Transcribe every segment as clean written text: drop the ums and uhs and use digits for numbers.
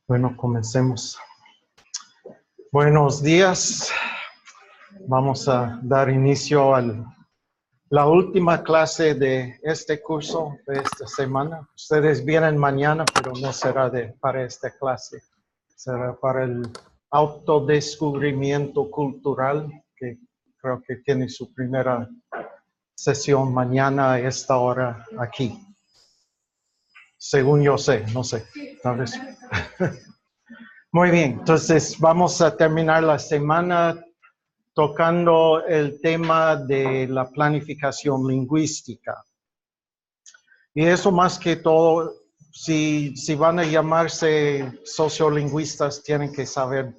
Bueno, comencemos. Buenos días. Vamos a dar inicio a la última clase de este curso, de esta semana. Ustedes vienen mañana, pero no será para esta clase. Será para el autodescubrimiento cultural, que creo que tiene su primera sesión mañana a esta hora aquí. Según yo sé, no sé, tal vez. Muy bien, entonces vamos a terminar la semana tocando el tema de la planificación lingüística. Y eso más que todo, si van a llamarse sociolingüistas, tienen que saber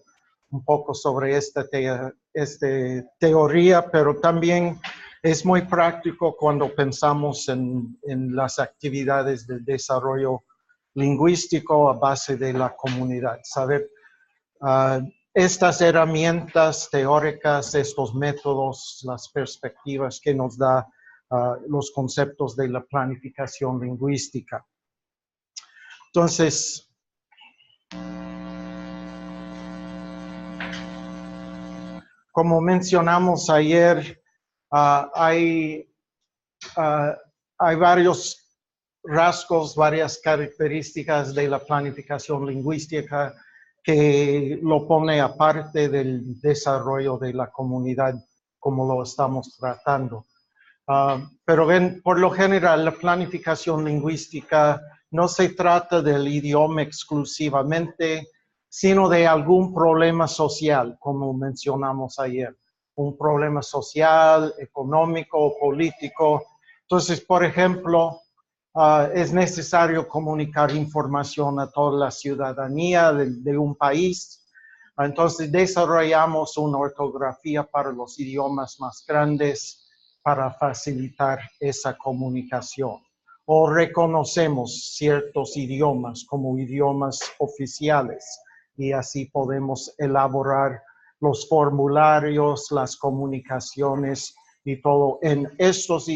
un poco sobre esta teoría, pero también es muy práctico cuando pensamos en las actividades de desarrollo lingüístico a base de la comunidad. Saber estas herramientas teóricas, estos métodos, las perspectivas que nos da los conceptos de la planificación lingüística. Entonces, como mencionamos ayer, hay varios rasgos, varias características de la planificación lingüística que lo pone aparte del desarrollo de la comunidad como lo estamos tratando. Pero por lo general, la planificación lingüística no se trata del idioma exclusivamente, sino de algún problema social, como mencionamos ayer. Un problema social, económico, político. Entonces, por ejemplo, es necesario comunicar información a toda la ciudadanía de un país. Entonces, desarrollamos una ortografía para los idiomas más grandes para facilitar esa comunicación. O reconocemos ciertos idiomas como idiomas oficiales y así podemos elaborar los formularios, las comunicaciones y todo en estos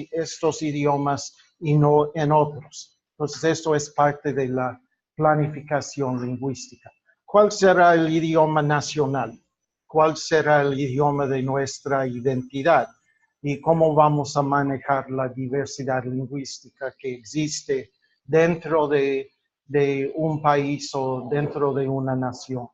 idiomas y no en otros. Entonces, esto es parte de la planificación lingüística. ¿Cuál será el idioma nacional? ¿Cuál será el idioma de nuestra identidad? ¿Y cómo vamos a manejar la diversidad lingüística que existe dentro de un país o dentro de una nación?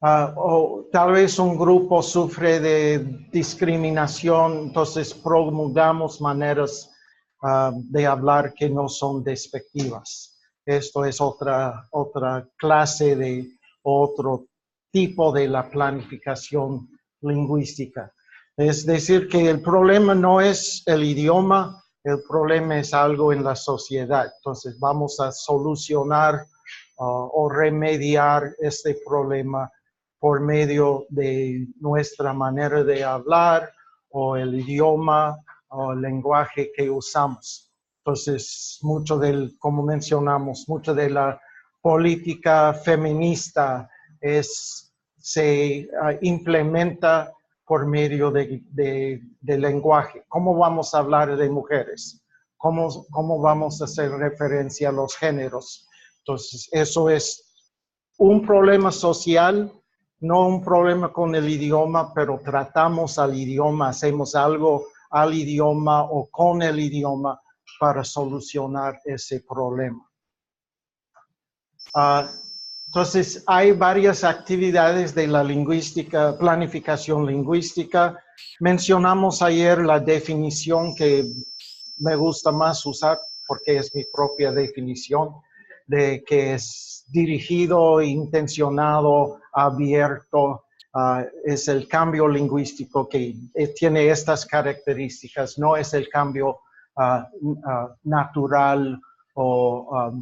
O tal vez un grupo sufre de discriminación, entonces promulgamos maneras de hablar que no son despectivas. Esto es otra clase de otro tipo de la planificación lingüística. Es decir, que el problema no es el idioma, el problema es algo en la sociedad. Entonces vamos a solucionar o remediar este problema por medio de nuestra manera de hablar o el idioma o el lenguaje que usamos. Entonces, como mencionamos, mucho de la política feminista se implementa por medio de lenguaje. ¿Cómo vamos a hablar de mujeres? ¿Cómo vamos a hacer referencia a los géneros? Entonces, eso es un problema social, no un problema con el idioma, pero tratamos al idioma, hacemos algo al idioma o con el idioma para solucionar ese problema. Entonces, hay varias actividades de la lingüística, planificación lingüística. Mencionamos ayer la definición que me gusta más usar porque es mi propia definición, de que es dirigido, intencionado, abierto, es el cambio lingüístico que tiene estas características, no es el cambio natural o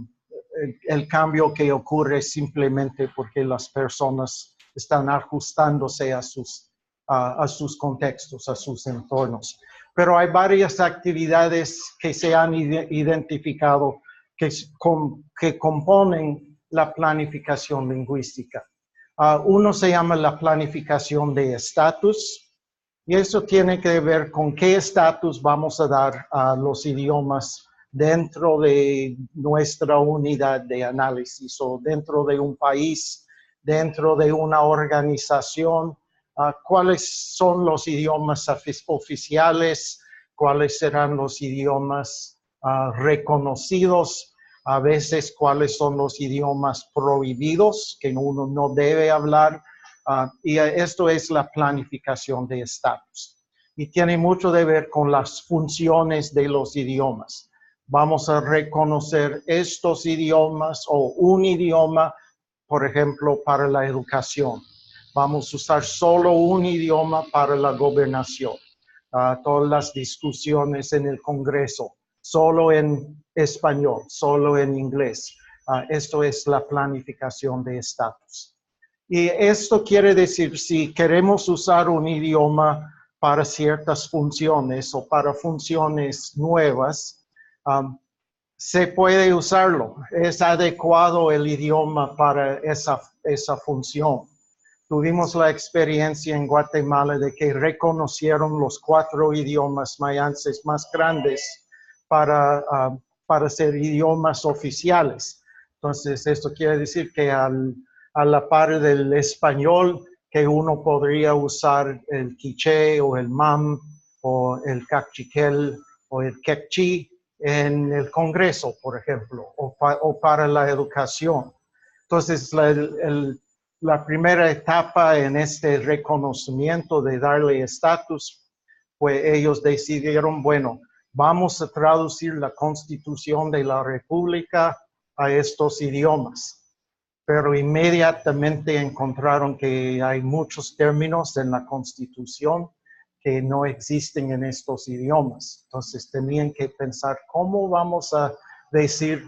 el cambio que ocurre simplemente porque las personas están ajustándose a sus contextos, a sus entornos. Pero hay varias actividades que se han identificado que componen la planificación lingüística. Uno se llama la planificación de estatus, y eso tiene que ver con qué estatus vamos a dar a los idiomas dentro de nuestra unidad de análisis o dentro de un país, dentro de una organización. ¿Cuáles son los idiomas oficiales? ¿Cuáles serán los idiomas reconocidos? A veces, ¿cuáles son los idiomas prohibidos que uno no debe hablar? Y esto es la planificación de estatus. Y tiene mucho que ver con las funciones de los idiomas. Vamos a reconocer estos idiomas o un idioma, por ejemplo, para la educación. Vamos a usar solo un idioma para la gobernación. Todas las discusiones en el Congreso, solo en español, solo en inglés. Esto es la planificación de estatus. Y esto quiere decir, si queremos usar un idioma para ciertas funciones o para funciones nuevas, se puede usarlo. Es adecuado el idioma para esa función. Tuvimos la experiencia en Guatemala de que reconocieron los 4 idiomas mayances más grandes para ser idiomas oficiales. Entonces, esto quiere decir que a la par del español, que uno podría usar el quiché o el mam o el cachiquel o el quechí en el Congreso, por ejemplo, o para la educación. Entonces, la primera etapa en este reconocimiento de darle estatus, pues ellos decidieron, bueno, vamos a traducir la Constitución de la República a estos idiomas. Pero inmediatamente encontraron que hay muchos términos en la Constitución que no existen en estos idiomas. Entonces tenían que pensar cómo vamos a decir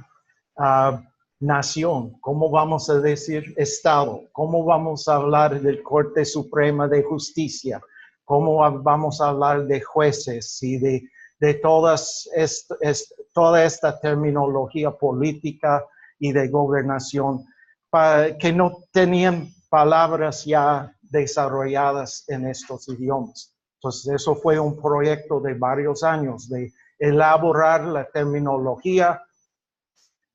nación, cómo vamos a decir Estado, cómo vamos a hablar del Corte Suprema de Justicia, cómo vamos a hablar de jueces y de toda esta terminología política y de gobernación, que no tenían palabras ya desarrolladas en estos idiomas. Entonces, eso fue un proyecto de varios años, de elaborar la terminología,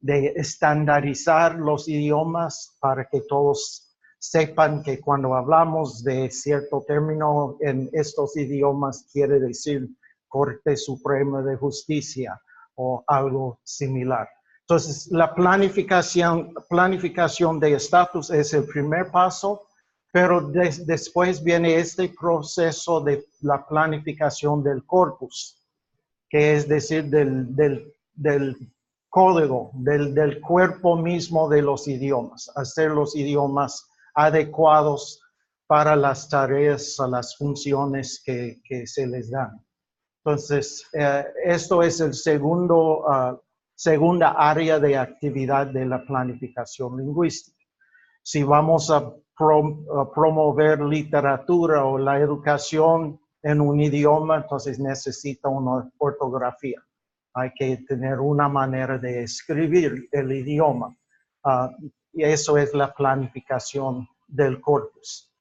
de estandarizar los idiomas para que todos sepan que cuando hablamos de cierto término en estos idiomas quiere decir Corte Suprema de Justicia o algo similar. Entonces, la planificación de estatus es el primer paso Pero después viene este proceso de la planificación del corpus, que es decir, del código, del cuerpo mismo de los idiomas, hacer los idiomas adecuados para las tareas, a las funciones que se les dan. Entonces, esto es el segunda área de actividad de la planificación lingüística. Si vamos a promover literatura o la educación en un idioma, entonces necesita una ortografía. Hay que tener una manera de escribir el idioma. Y eso es la planificación del corpus.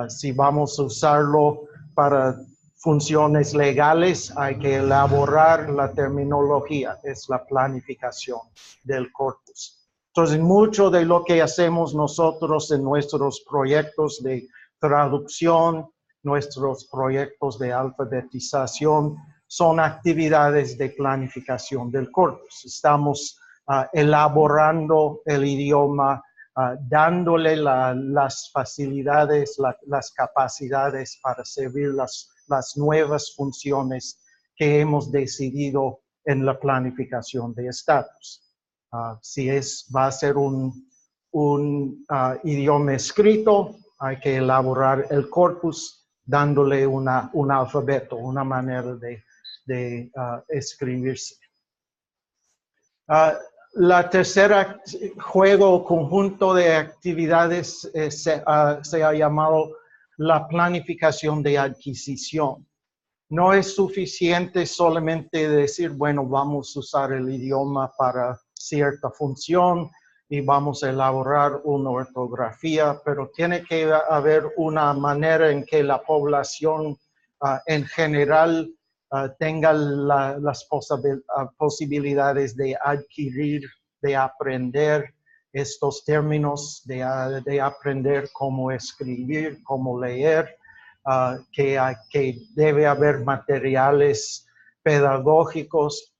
Si vamos a usarlo para funciones legales, hay que elaborar la terminología, es la planificación del corpus. Entonces, mucho de lo que hacemos nosotros en nuestros proyectos de traducción, nuestros proyectos de alfabetización, son actividades de planificación del corpus. Estamos elaborando el idioma, dándole las facilidades, las capacidades para servir las nuevas funciones que hemos decidido en la planificación de estatus. Si va a ser un idioma escrito, hay que elaborar el corpus dándole un alfabeto, una manera de escribirse. La tercera juego o conjunto de actividades se ha llamado la planificación de adquisición. No es suficiente solamente decir, bueno, vamos a usar el idioma para cierta función y vamos a elaborar una ortografía, pero tiene que haber una manera en que la población en general tenga las posibilidades de adquirir, de aprender estos términos, de aprender cómo escribir, cómo leer. Que debe haber materiales pedagógicos,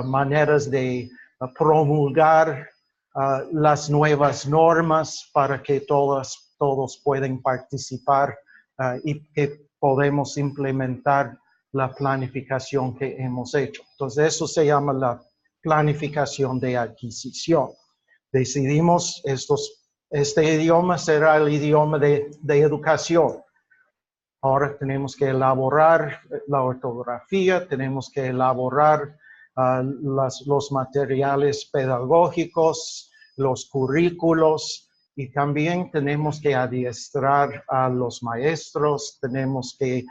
maneras de promulgar las nuevas normas para que todos puedan participar y que podemos implementar la planificación que hemos hecho. Entonces, eso se llama la planificación de adquisición. Decidimos este idioma será el idioma de educación. Ahora tenemos que elaborar la ortografía, tenemos que elaborar los materiales pedagógicos, los currículos, y también tenemos que adiestrar a los maestros, tenemos que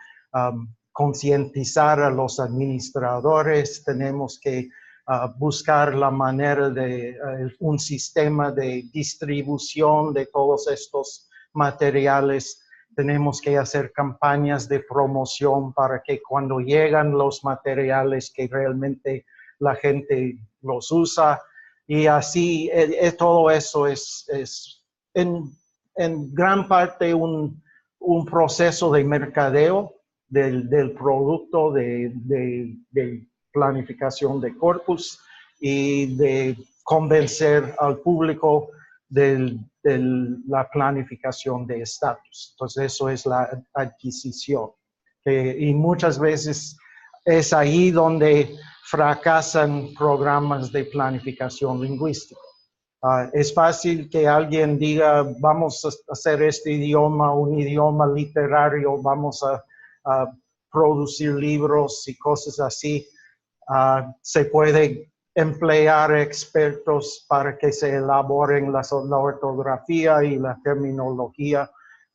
concientizar a los administradores, tenemos que buscar la manera de un sistema de distribución de todos estos materiales. Tenemos que hacer campañas de promoción para que cuando llegan los materiales que realmente la gente los usa. Y así todo eso es en gran parte un proceso de mercadeo del producto de planificación de corpus y de convencer al público de la planificación de estatus. Entonces, eso es la adquisición. Y muchas veces es ahí donde fracasan programas de planificación lingüística. Es fácil que alguien diga, vamos a hacer este idioma, un idioma literario, vamos a producir libros y cosas así. Se puede emplear expertos para que se elaboren la ortografía y la terminología,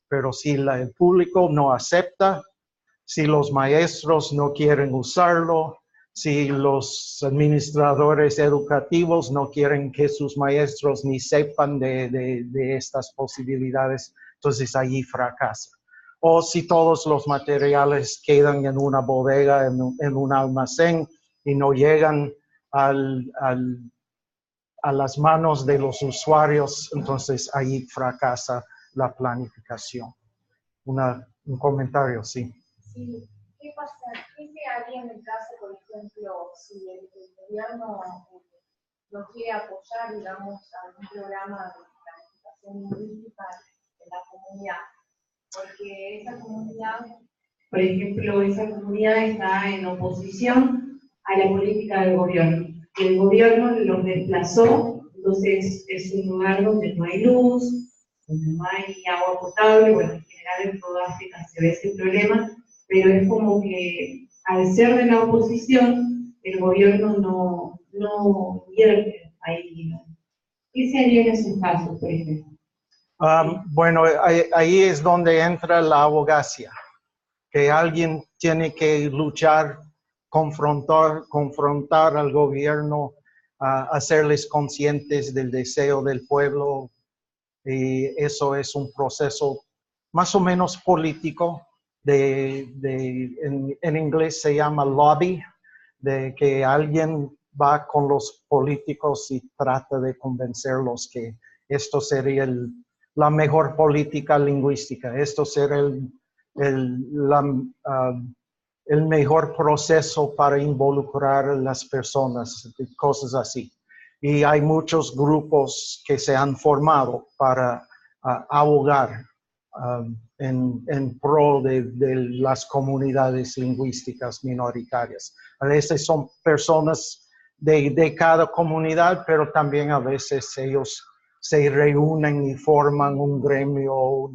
pero si el público no acepta, si los maestros no quieren usarlo, si los administradores educativos no quieren que sus maestros ni sepan de estas posibilidades, entonces allí fracasa. O si todos los materiales quedan en una bodega, en un almacén, y no llegan a las manos de los usuarios, entonces ahí fracasa la planificación. Un comentario, sí. Sí. ¿Qué pasa? ¿Qué se haría en el caso, por ejemplo, si el gobierno no quiere apoyar, digamos, algún programa de planificación lingüística en la comunidad, porque esa comunidad, Por ejemplo, esa comunidad está en oposición a la política del gobierno. El gobierno los desplazó, entonces es un lugar donde no hay luz, donde no hay agua potable. Bueno, en general en toda África se ve ese problema, pero es como que al ser de la oposición, el gobierno no invierte ahí, ¿no? ¿Qué se haría en esos casos, por ejemplo? Bueno, ahí es donde entra la abogacía, que alguien tiene que luchar, confrontar al gobierno, hacerles conscientes del deseo del pueblo, y eso es un proceso más o menos político, en inglés se llama lobby, de que alguien va con los políticos y trata de convencerlos que esto sería la mejor política lingüística, esto será el mejor proceso para involucrar a las personas, cosas así. Y hay muchos grupos que se han formado para abogar en pro de las comunidades lingüísticas minoritarias. A veces son personas de cada comunidad, pero también a veces ellos se reúnen y forman un gremio,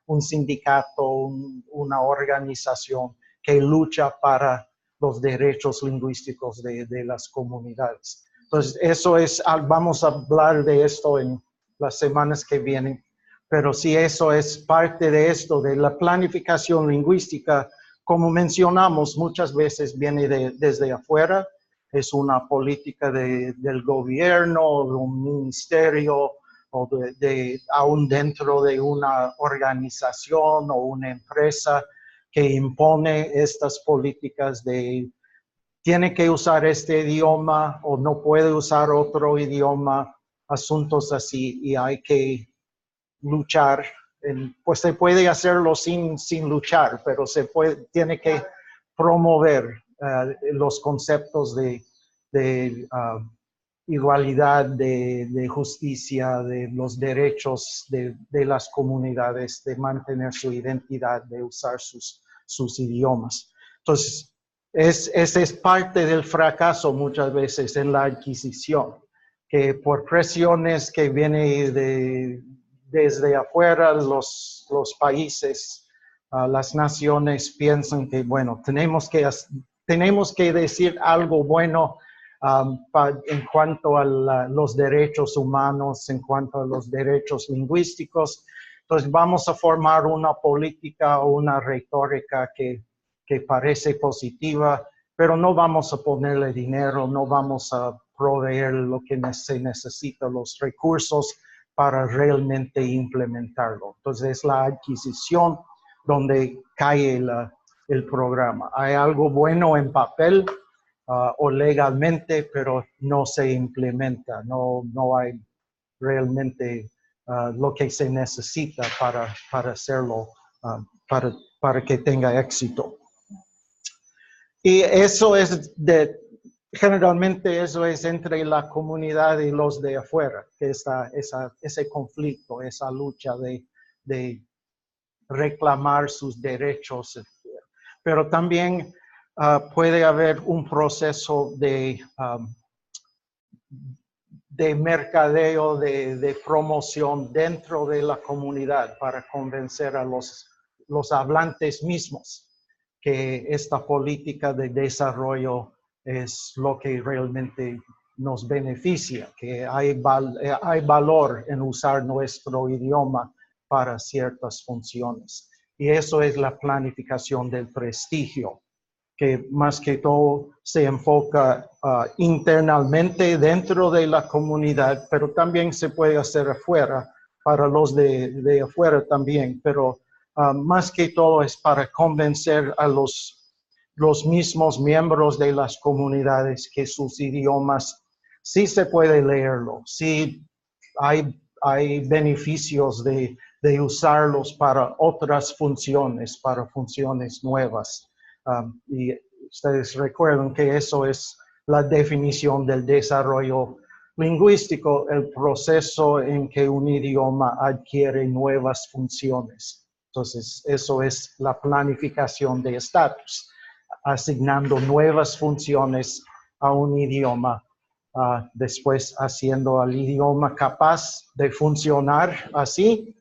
un sindicato, una organización que lucha para los derechos lingüísticos de las comunidades. Entonces, vamos a hablar de esto en las semanas que vienen, pero sí, eso es parte de esto, de la planificación lingüística. Como mencionamos, muchas veces viene desde afuera, es una política del gobierno, de un ministerio, o aún dentro de una organización o una empresa que impone estas políticas de tiene que usar este idioma o no puede usar otro idioma, asuntos así, y hay que luchar. Pues se puede hacerlo sin luchar, pero tiene que promover los conceptos de igualdad, de justicia, de los derechos de las comunidades, de mantener su identidad, de usar sus idiomas. Entonces, ese es parte del fracaso muchas veces en la adquisición, que por presiones que vienen desde afuera, los países, las naciones piensan que, bueno, tenemos que decir algo bueno en cuanto a los derechos humanos, en cuanto a los derechos lingüísticos. Entonces vamos a formar una política o una retórica que parece positiva, pero no vamos a ponerle dinero, no vamos a proveer lo que se necesita, los recursos para realmente implementarlo. Entonces es la adquisición donde cae el programa. Hay algo bueno en papel o legalmente, pero no se implementa, no hay realmente lo que se necesita para hacerlo, para que tenga éxito. Y eso es generalmente eso es entre la comunidad y los de afuera, que está ese conflicto, esa lucha de reclamar sus derechos. Pero también puede haber un proceso de mercadeo, de promoción dentro de la comunidad para convencer a los hablantes mismos que esta política de desarrollo es lo que realmente nos beneficia, que hay valor en usar nuestro idioma para ciertas funciones. Y eso es la planificación del prestigio, que más que todo se enfoca internamente dentro de la comunidad, pero también se puede hacer afuera, para los de afuera también, pero más que todo es para convencer a los mismos miembros de las comunidades que sus idiomas sí se puede leerlo, sí hay beneficios de usarlos para otras funciones, para funciones nuevas. Y ustedes recuerdan que eso es la definición del desarrollo lingüístico, el proceso en que un idioma adquiere nuevas funciones. Entonces, eso es la planificación de estatus, asignando nuevas funciones a un idioma, después haciendo al idioma capaz de funcionar así,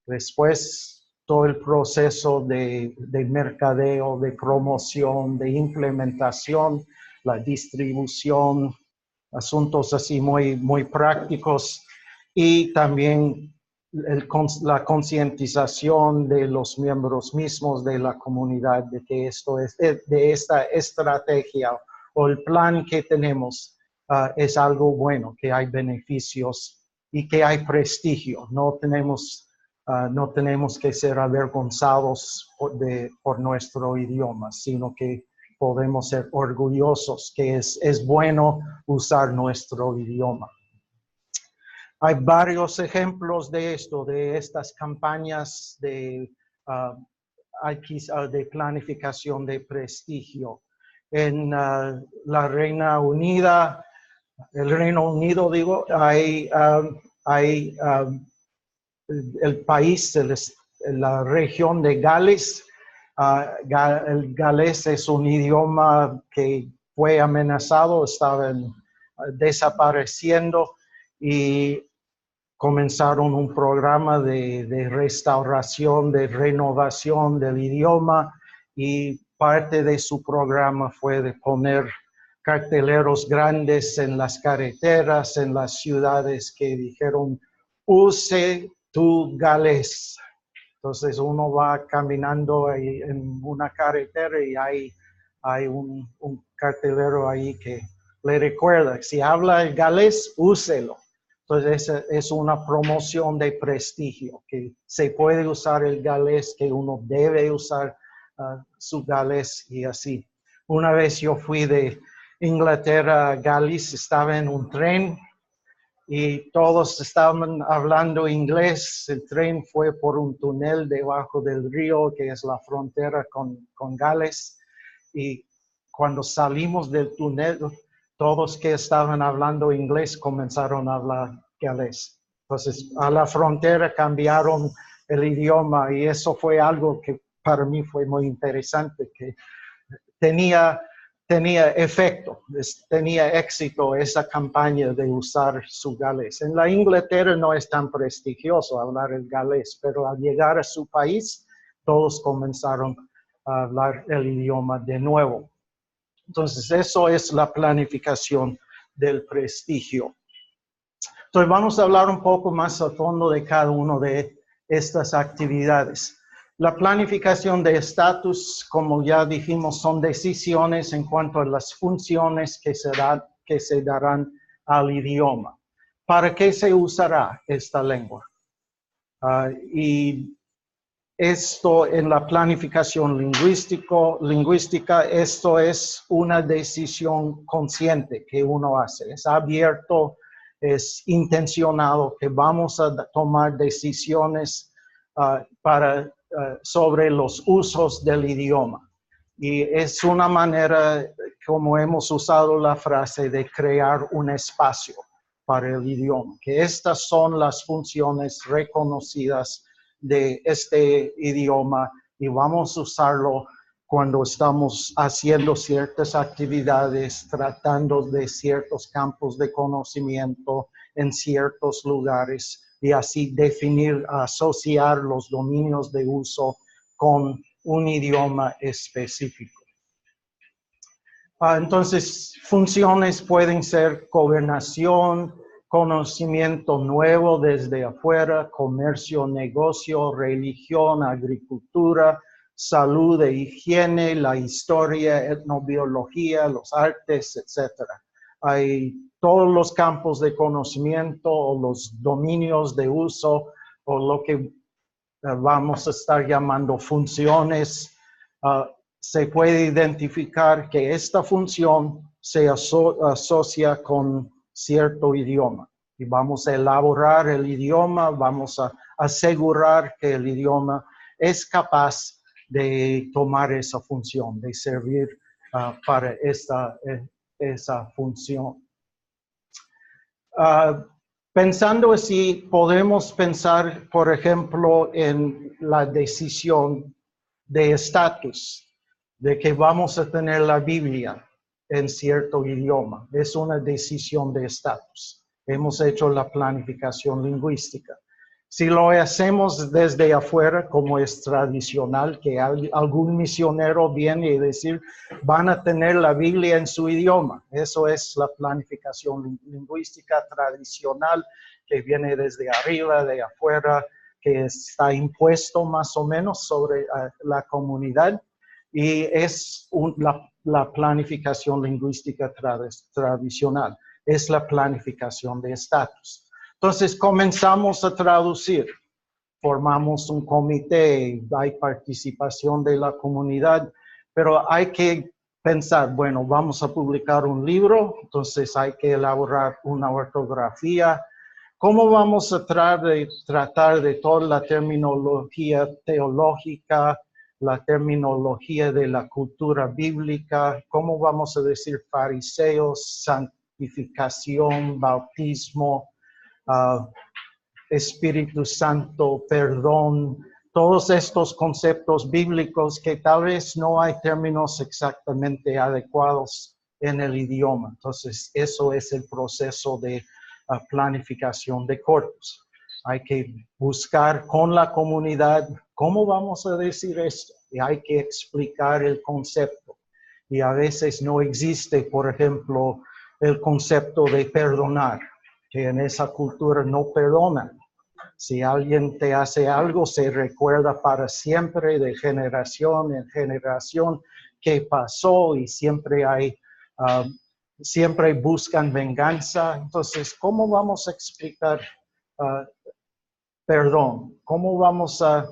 después todo el proceso de mercadeo, de promoción, de implementación, la distribución, asuntos así muy prácticos, y también la concientización de los miembros mismos de la comunidad de que esto es, de esta estrategia o el plan que tenemos es algo bueno, que hay beneficios y que hay prestigio. No tenemos que ser avergonzados por nuestro idioma, sino que podemos ser orgullosos que es bueno usar nuestro idioma. Hay varios ejemplos de esto, de estas campañas de planificación de prestigio. En la Reino Unido, digo, hay el país, la región de Gales. El galés es un idioma que fue amenazado, estaba desapareciendo, y comenzaron un programa de restauración, de renovación del idioma, y parte de su programa fue de poner carteleros grandes en las carreteras, en las ciudades, que dijeron: use tu galés. Entonces uno va caminando ahí en una carretera y hay un cartelero ahí que le recuerda: si habla el galés, úselo. Entonces es una promoción de prestigio, que se puede usar el galés, que uno debe usar su galés, y así. Una vez yo fui de Inglaterra a Gales, estaba en un tren y todos estaban hablando inglés. El tren fue por un túnel debajo del río, que es la frontera con Gales, y cuando salimos del túnel, todos que estaban hablando inglés comenzaron a hablar galés. Entonces, a la frontera cambiaron el idioma, y eso fue algo que para mí fue muy interesante, que tenía efecto, tenía éxito esa campaña de usar su galés. En la Inglaterra no es tan prestigioso hablar el galés, pero al llegar a su país, todos comenzaron a hablar el idioma de nuevo. Entonces, eso es la planificación del prestigio. Entonces, vamos a hablar un poco más a fondo de cada una de estas actividades. La planificación de estatus, como ya dijimos, son decisiones en cuanto a las funciones que se darán al idioma. ¿Para qué se usará esta lengua? Y esto en la planificación lingüística, esto es una decisión consciente que uno hace. Es abierto, es intencionado, que vamos a tomar decisiones sobre los usos del idioma. Y es una manera, como hemos usado la frase, de crear un espacio para el idioma, que estas son las funciones reconocidas de este idioma, y vamos a usarlo cuando estamos haciendo ciertas actividades, tratando de ciertos campos de conocimiento en ciertos lugares, y así definir, asociar los dominios de uso con un idioma específico. Entonces, funciones pueden ser gobernación, conocimiento nuevo desde afuera, comercio, negocio, religión, agricultura, salud e higiene, la historia, etnobiología, los artes, etc. Hay todos los campos de conocimiento o los dominios de uso, o lo que vamos a estar llamando funciones. Se puede identificar que esta función se asocia con cierto idioma, y vamos a elaborar el idioma, vamos a asegurar que el idioma es capaz de tomar esa función, de servir para esa función. Pensando así, podemos pensar, por ejemplo, en la decisión de estatus, de que vamos a tener la Biblia en cierto idioma. Es una decisión de estatus. Hemos hecho la planificación lingüística. Si lo hacemos desde afuera, como es tradicional, que algún misionero viene y decir, van a tener la Biblia en su idioma. Eso es la planificación lingüística tradicional que viene desde arriba, de afuera, que está impuesto más o menos sobre la comunidad. Y es la planificación lingüística tradicional. Es la planificación de estatus. Entonces comenzamos a traducir, formamos un comité, hay participación de la comunidad, pero hay que pensar, bueno, vamos a publicar un libro, entonces hay que elaborar una ortografía. ¿Cómo vamos a tratar de toda la terminología teológica, la terminología de la cultura bíblica? ¿Cómo vamos a decir fariseos, santificación, bautismo? Espíritu Santo, perdón, todos estos conceptos bíblicos que tal vez no hay términos exactamente adecuados en el idioma. Entonces, eso es el proceso de planificación de corpus. Hay que buscar con la comunidad cómo vamos a decir esto y hay que explicar el concepto. Y a veces no existe, por ejemplo, el concepto de perdonar, que en esa cultura no perdonan. Si alguien te hace algo, se recuerda para siempre, de generación en generación, qué pasó y siempre siempre buscan venganza. Entonces, ¿cómo vamos a explicar perdón? ¿Cómo vamos a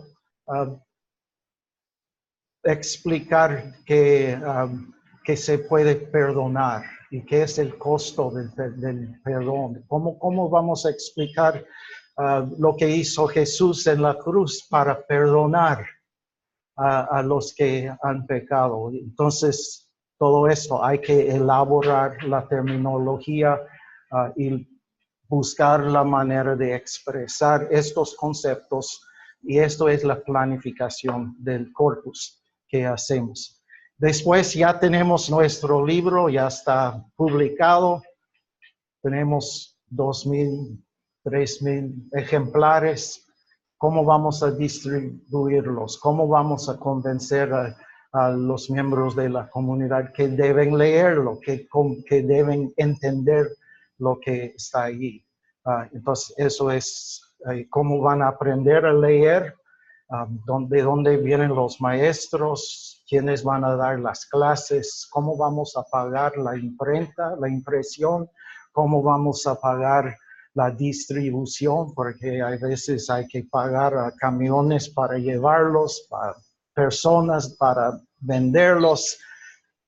explicar que se puede perdonar y qué es el costo del perdón? ¿Cómo vamos a explicar lo que hizo Jesús en la cruz para perdonar a los que han pecado? Entonces, todo esto hay que elaborar la terminología y buscar la manera de expresar estos conceptos, y esto es la planificación del corpus que hacemos. Después ya tenemos nuestro libro, ya está publicado, tenemos 2,000, 3,000 ejemplares. ¿Cómo vamos a distribuirlos? ¿Cómo vamos a convencer a los miembros de la comunidad que deben leerlo, que deben entender lo que está allí? Entonces, eso es cómo van a aprender a leer, de dónde vienen los maestros, quiénes van a dar las clases, cómo vamos a pagar la imprenta, la impresión, cómo vamos a pagar la distribución, porque a veces hay que pagar a camiones para llevarlos, para personas para venderlos.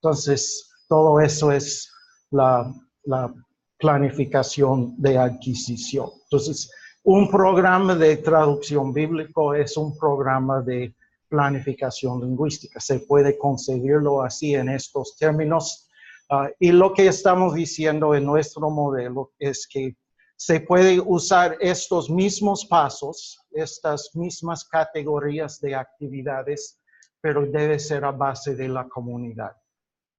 Entonces, todo eso es la planificación de adquisición. Entonces, un programa de traducción bíblico es un programa de planificación lingüística. Se puede conseguirlo así en estos términos. Y lo que estamos diciendo en nuestro modelo es que se puede usar estos mismos pasos, estas mismas categorías de actividades, pero debe ser a base de la comunidad,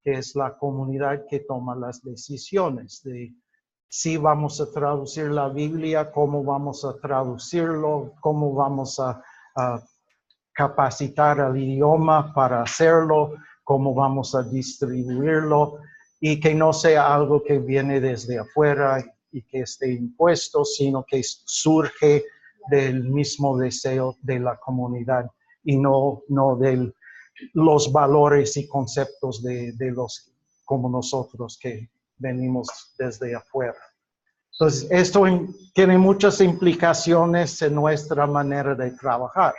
que es la comunidad que toma las decisiones de si vamos a traducir la Biblia, cómo vamos a traducirlo, cómo vamos a capacitar al idioma para hacerlo, cómo vamos a distribuirlo, y que no sea algo que viene desde afuera y que esté impuesto, sino que surge del mismo deseo de la comunidad y no de los valores y conceptos de los como nosotros que venimos desde afuera. Entonces, esto tiene muchas implicaciones en nuestra manera de trabajar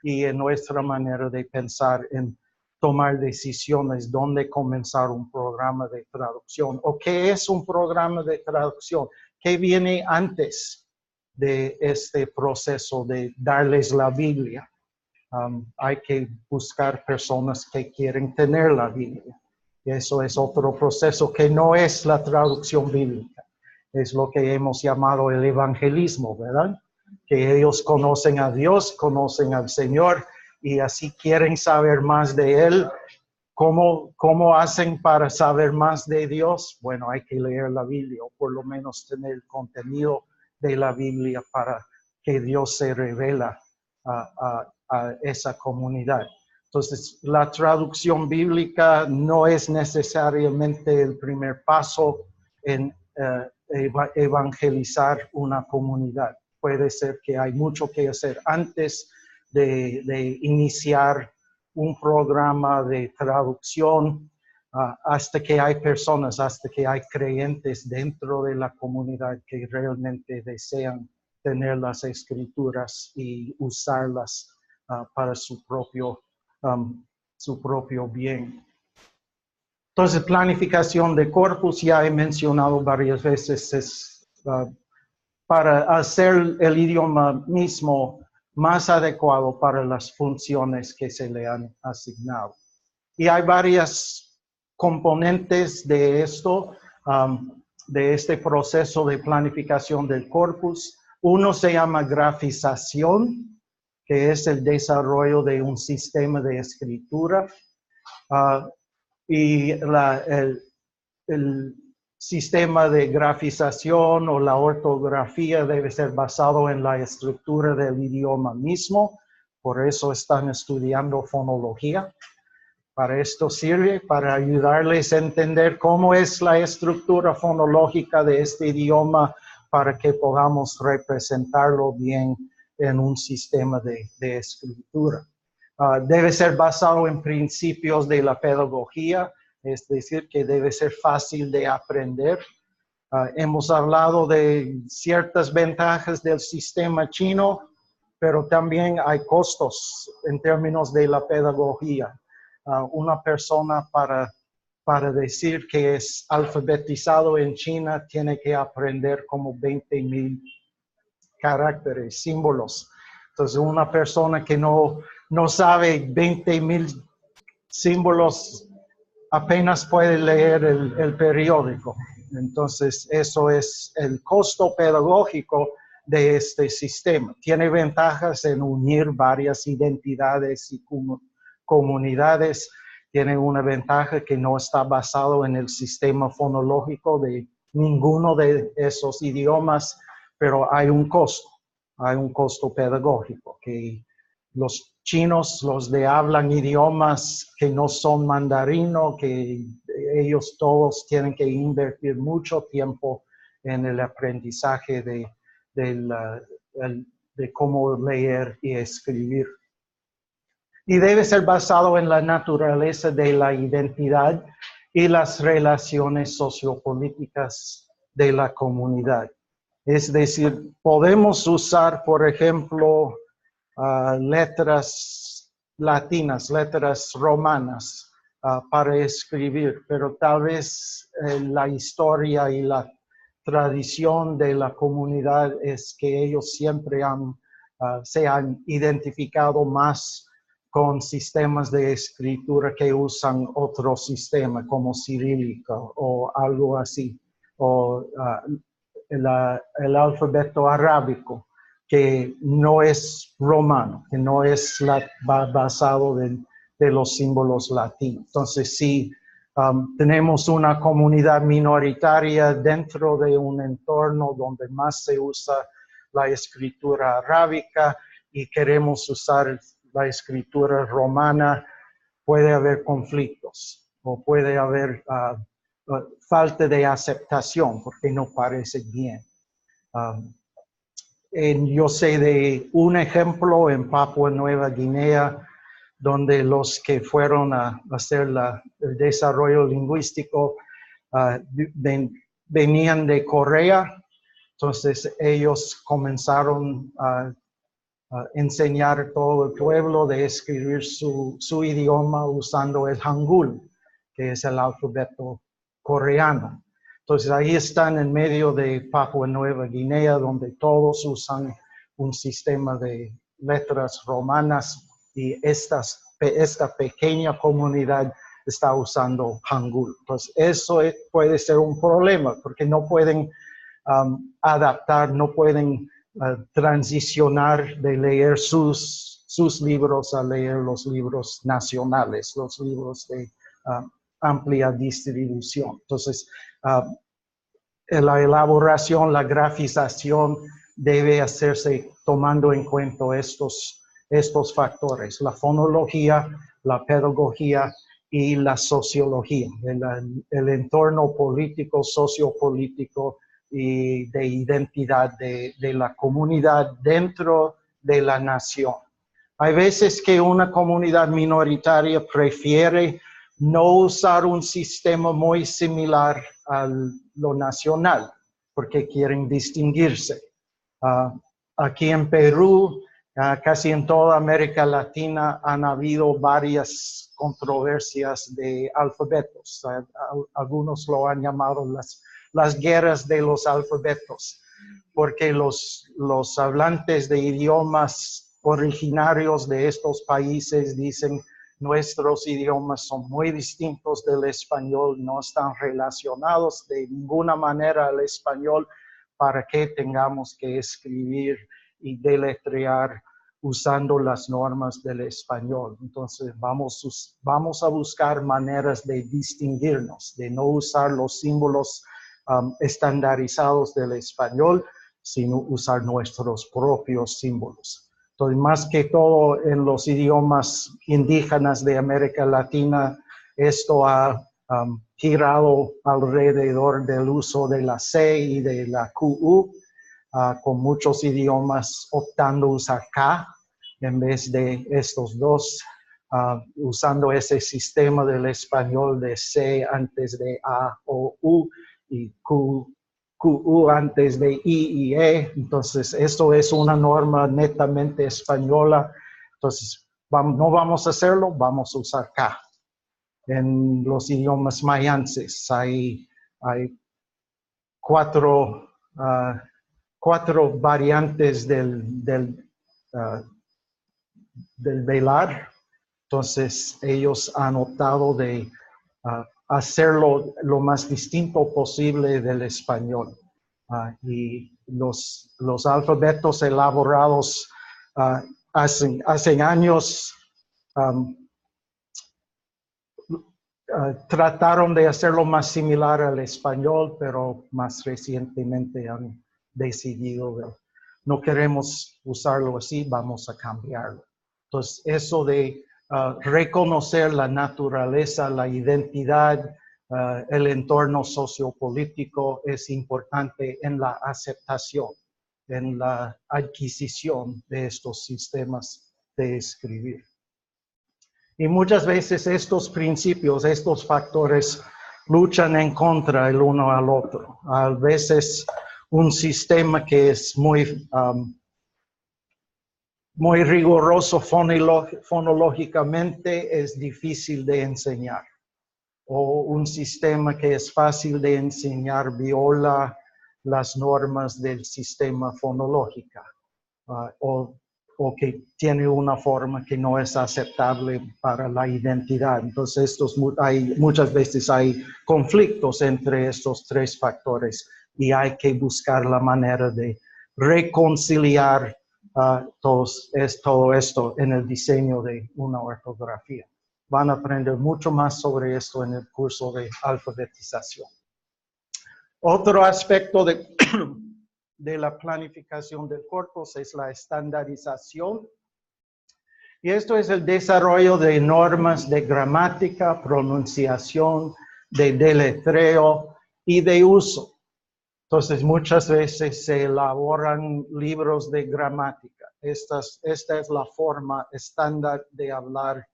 y en nuestra manera de pensar en tomar decisiones, dónde comenzar un programa de traducción o qué es un programa de traducción, qué viene antes de este proceso de darles la Biblia. Hay que buscar personas que quieren tener la Biblia. Eso es otro proceso que no es la traducción bíblica. Es lo que hemos llamado el evangelismo, ¿verdad? Que ellos conocen a Dios, conocen al Señor y así quieren saber más de Él. ¿Cómo hacen para saber más de Dios? Bueno, hay que leer la Biblia o por lo menos tener el contenido de la Biblia para que Dios se revela a esa comunidad. Entonces, la traducción bíblica no es necesariamente el primer paso en evangelizar una comunidad. Puede ser que hay mucho que hacer antes de iniciar un programa de traducción hasta que hay personas, hasta que hay creyentes dentro de la comunidad que realmente desean tener las escrituras y usarlas para su propio bien. Entonces, planificación de corpus, ya he mencionado varias veces, es para hacer el idioma mismo más adecuado para las funciones que se le han asignado. Y hay varias componentes de esto, de este proceso de planificación del corpus. Uno se llama grafización, que es el desarrollo de un sistema de escritura. Y el sistema de grafización o la ortografía debe ser basado en la estructura del idioma mismo. Por eso están estudiando fonología. Para esto sirve, para ayudarles a entender cómo es la estructura fonológica de este idioma para que podamos representarlo bien en un sistema de escritura. Debe ser basado en principios de la pedagogía, es decir, que debe ser fácil de aprender. Hemos hablado de ciertas ventajas del sistema chino, pero también hay costos en términos de la pedagogía. Una persona para decir que es alfabetizado en China tiene que aprender como 20,000 caracteres, símbolos. Entonces, una persona que no sabe 20,000 símbolos apenas puede leer el periódico. Entonces, eso es el costo pedagógico de este sistema. Tiene ventajas en unir varias identidades y comunidades. Tiene una ventaja que no está basado en el sistema fonológico de ninguno de esos idiomas, pero hay un costo pedagógico, que los chinos, los de hablan idiomas que no son mandarino, que ellos todos tienen que invertir mucho tiempo en el aprendizaje de cómo leer y escribir. Y debe ser basado en la naturaleza de la identidad y las relaciones sociopolíticas de la comunidad. Es decir, podemos usar, por ejemplo, letras latinas, letras romanas para escribir, pero tal vez la historia y la tradición de la comunidad es que ellos siempre se han identificado más con sistemas de escritura que usan otro sistema como cirílica o algo así, o el alfabeto arábico, que no es romano, que no es basado de los símbolos latinos. Entonces, si tenemos una comunidad minoritaria dentro de un entorno donde más se usa la escritura arábica y queremos usar la escritura romana, puede haber conflictos o puede haber falta de aceptación porque no parece bien. Yo sé de un ejemplo en Papua Nueva Guinea donde los que fueron a hacer el desarrollo lingüístico venían de Corea. Entonces ellos comenzaron a enseñar a todo el pueblo de escribir su idioma usando el Hangul, que es el alfabeto coreano. Entonces ahí están en medio de Papua Nueva Guinea, donde todos usan un sistema de letras romanas y esta pequeña comunidad está usando Hangul. Entonces eso puede ser un problema porque no pueden adaptar, no pueden transicionar de leer sus libros a leer los libros nacionales, los libros de amplia distribución. Entonces, la elaboración, la grafización debe hacerse tomando en cuenta estos factores, la fonología, la pedagogía y la sociología, el entorno político, sociopolítico y de identidad de la comunidad dentro de la nación. Hay veces que una comunidad minoritaria prefiere no usar un sistema muy similar a lo nacional, porque quieren distinguirse. Aquí en Perú, casi en toda América Latina, han habido varias controversias de alfabetos. Algunos lo han llamado las guerras de los alfabetos, porque los hablantes de idiomas originarios de estos países dicen: nuestros idiomas son muy distintos del español, no están relacionados de ninguna manera al español, para que tengamos que escribir y deletrear usando las normas del español. Entonces vamos a buscar maneras de distinguirnos, de no usar los símbolos estandarizados del español, sino usar nuestros propios símbolos. Entonces, más que todo en los idiomas indígenas de América Latina, esto ha girado alrededor del uso de la C y de la QU, con muchos idiomas optando a usar K en vez de estos dos, usando ese sistema del español de C antes de A o U y QU antes de I y E. Entonces, esto es una norma netamente española. Entonces, no vamos a hacerlo, vamos a usar K. En los idiomas mayances hay cuatro variantes del velar. Entonces, ellos han optado de hacerlo lo más distinto posible del español. Y los alfabetos elaborados hace años trataron de hacerlo más similar al español, pero más recientemente han decidido no queremos usarlo así, vamos a cambiarlo. Entonces, eso de reconocer la naturaleza, la identidad, el entorno sociopolítico es importante en la aceptación, en la adquisición de estos sistemas de escribir. Y muchas veces estos principios, estos factores luchan en contra el uno al otro. A veces un sistema que es muy riguroso fonológicamente es difícil de enseñar. O un sistema que es fácil de enseñar viola las normas del sistema fonológico. O que tiene una forma que no es aceptable para la identidad. Entonces, muchas veces hay conflictos entre estos tres factores y hay que buscar la manera de reconciliar todo esto en el diseño de una ortografía. Van a aprender mucho más sobre esto en el curso de alfabetización. Otro aspecto de la planificación de corpus es la estandarización. Y esto es el desarrollo de normas de gramática, pronunciación, de deletreo y de uso. Entonces, muchas veces se elaboran libros de gramática. Esta es la forma estándar de hablar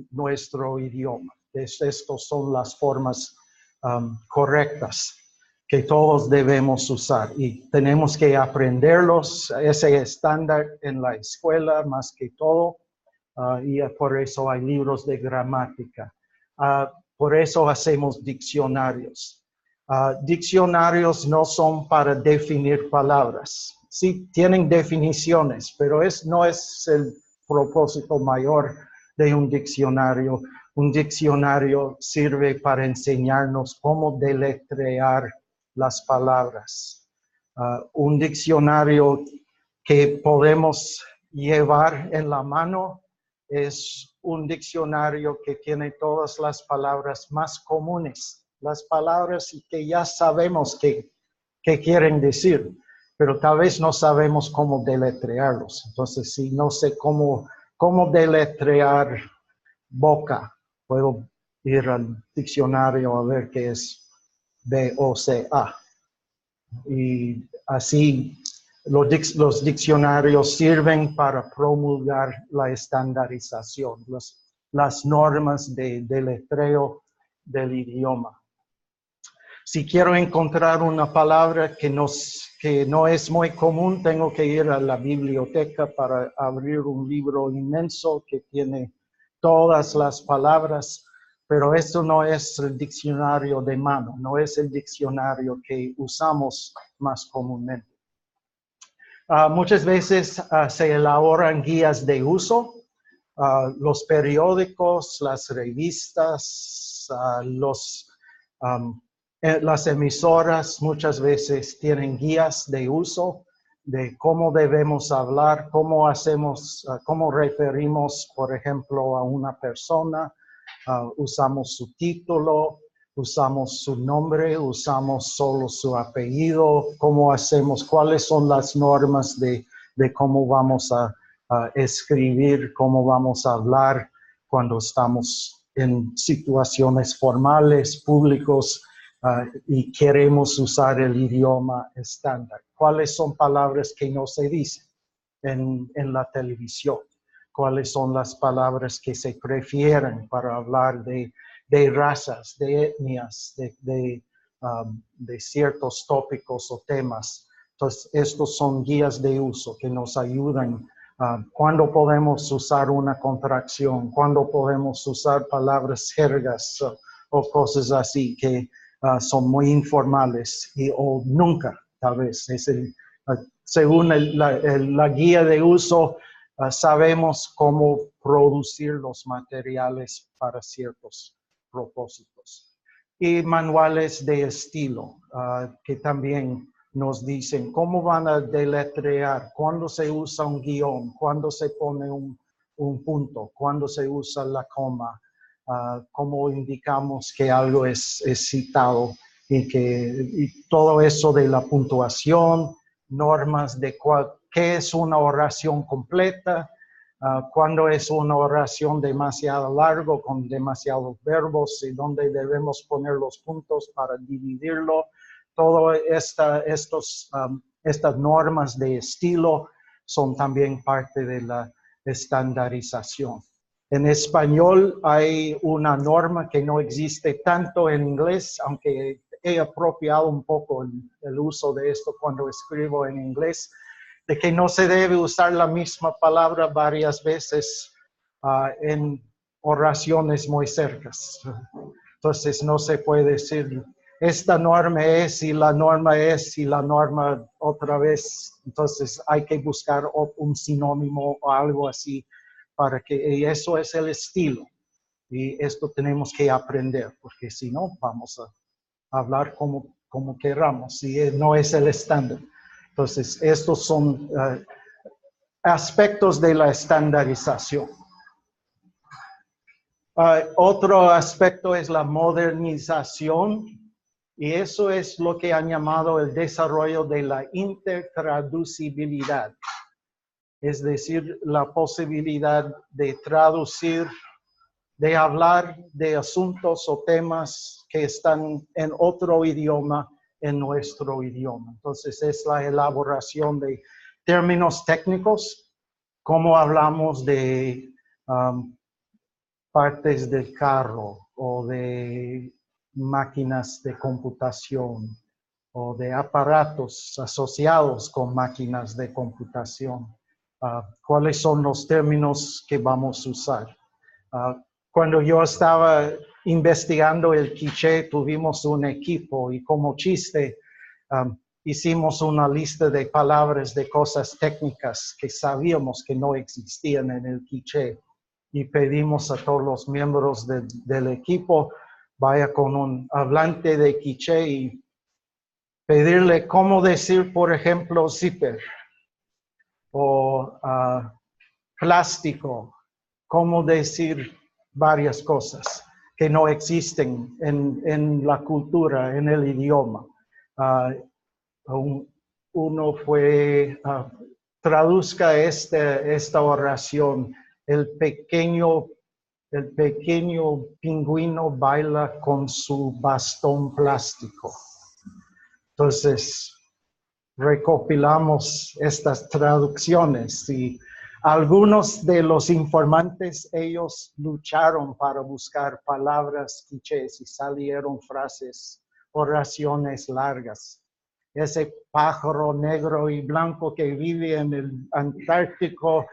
nuestro idioma. Estas son las formas correctas que todos debemos usar y tenemos que aprenderlos, ese estándar en la escuela más que todo, y por eso hay libros de gramática. Por eso hacemos diccionarios. Diccionarios no son para definir palabras. Sí, tienen definiciones, pero no es el propósito mayor de un diccionario. Un diccionario sirve para enseñarnos cómo deletrear las palabras. Un diccionario que podemos llevar en la mano es un diccionario que tiene todas las palabras más comunes, las palabras que ya sabemos que quieren decir, pero tal vez no sabemos cómo deletrearlos. Entonces, si no sé cómo deletrear boca, puedo ir al diccionario a ver qué es B-O-C-A. Y así los diccionarios sirven para promulgar la estandarización, las normas de deletreo del idioma. Si quiero encontrar una palabra que no es muy común, tengo que ir a la biblioteca para abrir un libro inmenso que tiene todas las palabras, pero esto no es el diccionario de mano, no es el diccionario que usamos más comúnmente. Muchas veces se elaboran guías de uso. Los periódicos, las revistas, las emisoras muchas veces tienen guías de uso de cómo debemos hablar, cómo referimos, por ejemplo, a una persona. Usamos su título, usamos su nombre, usamos solo su apellido, cuáles son las normas de cómo vamos a escribir, cómo vamos a hablar cuando estamos en situaciones formales, públicos, y queremos usar el idioma estándar. ¿Cuáles son palabras que no se dicen en la televisión? ¿Cuáles son las palabras que se prefieren para hablar de razas, de etnias, de ciertos tópicos o temas? Entonces, estos son guías de uso que nos ayudan. ¿Cuándo podemos usar una contracción? ¿Cuándo podemos usar palabras jergas o cosas así que son muy informales o nunca, tal vez? Según la guía de uso, sabemos cómo producir los materiales para ciertos propósitos. Y manuales de estilo, que también nos dicen cómo van a deletrear, cuándo se usa un guión, cuándo se pone un punto, cuándo se usa la coma, cómo indicamos que algo es citado y todo eso de la puntuación, normas de qué es una oración completa, cuándo es una oración demasiado largo con demasiados verbos y dónde debemos poner los puntos para dividirlo. Todas estas normas de estilo son también parte de la estandarización. En español hay una norma que no existe tanto en inglés, aunque he apropiado un poco el uso de esto cuando escribo en inglés, de que no se debe usar la misma palabra varias veces en oraciones muy cercas. Entonces no se puede decir, esta norma es y la norma es y la norma otra vez. Entonces hay que buscar un sinónimo o algo así para que eso es el estilo. Y esto tenemos que aprender, porque si no, vamos a hablar como queramos y no es el estándar. Entonces, estos son aspectos de la estandarización. Otro aspecto es la modernización, y eso es lo que han llamado el desarrollo de la intertraducibilidad. Es decir, la posibilidad de traducir, de hablar de asuntos o temas que están en otro idioma, en nuestro idioma. Entonces, es la elaboración de términos técnicos, como hablamos de partes del carro o de máquinas de computación o de aparatos asociados con máquinas de computación. ¿Cuáles son los términos que vamos a usar? Cuando yo estaba investigando el quiché, tuvimos un equipo y como chiste hicimos una lista de palabras de cosas técnicas que sabíamos que no existían en el quiché y pedimos a todos los miembros del equipo vaya con un hablante de quiché y pedirle cómo decir, por ejemplo, zipper o plástico, cómo decir varias cosas que no existen en la cultura, en el idioma. Uno fue, traduzca esta oración, el pequeño pingüino baila con su bastón plástico. Entonces, recopilamos estas traducciones y algunos de los informantes, ellos lucharon para buscar palabras quichés y salieron frases, oraciones largas. Ese pájaro negro y blanco que vive en el Antártico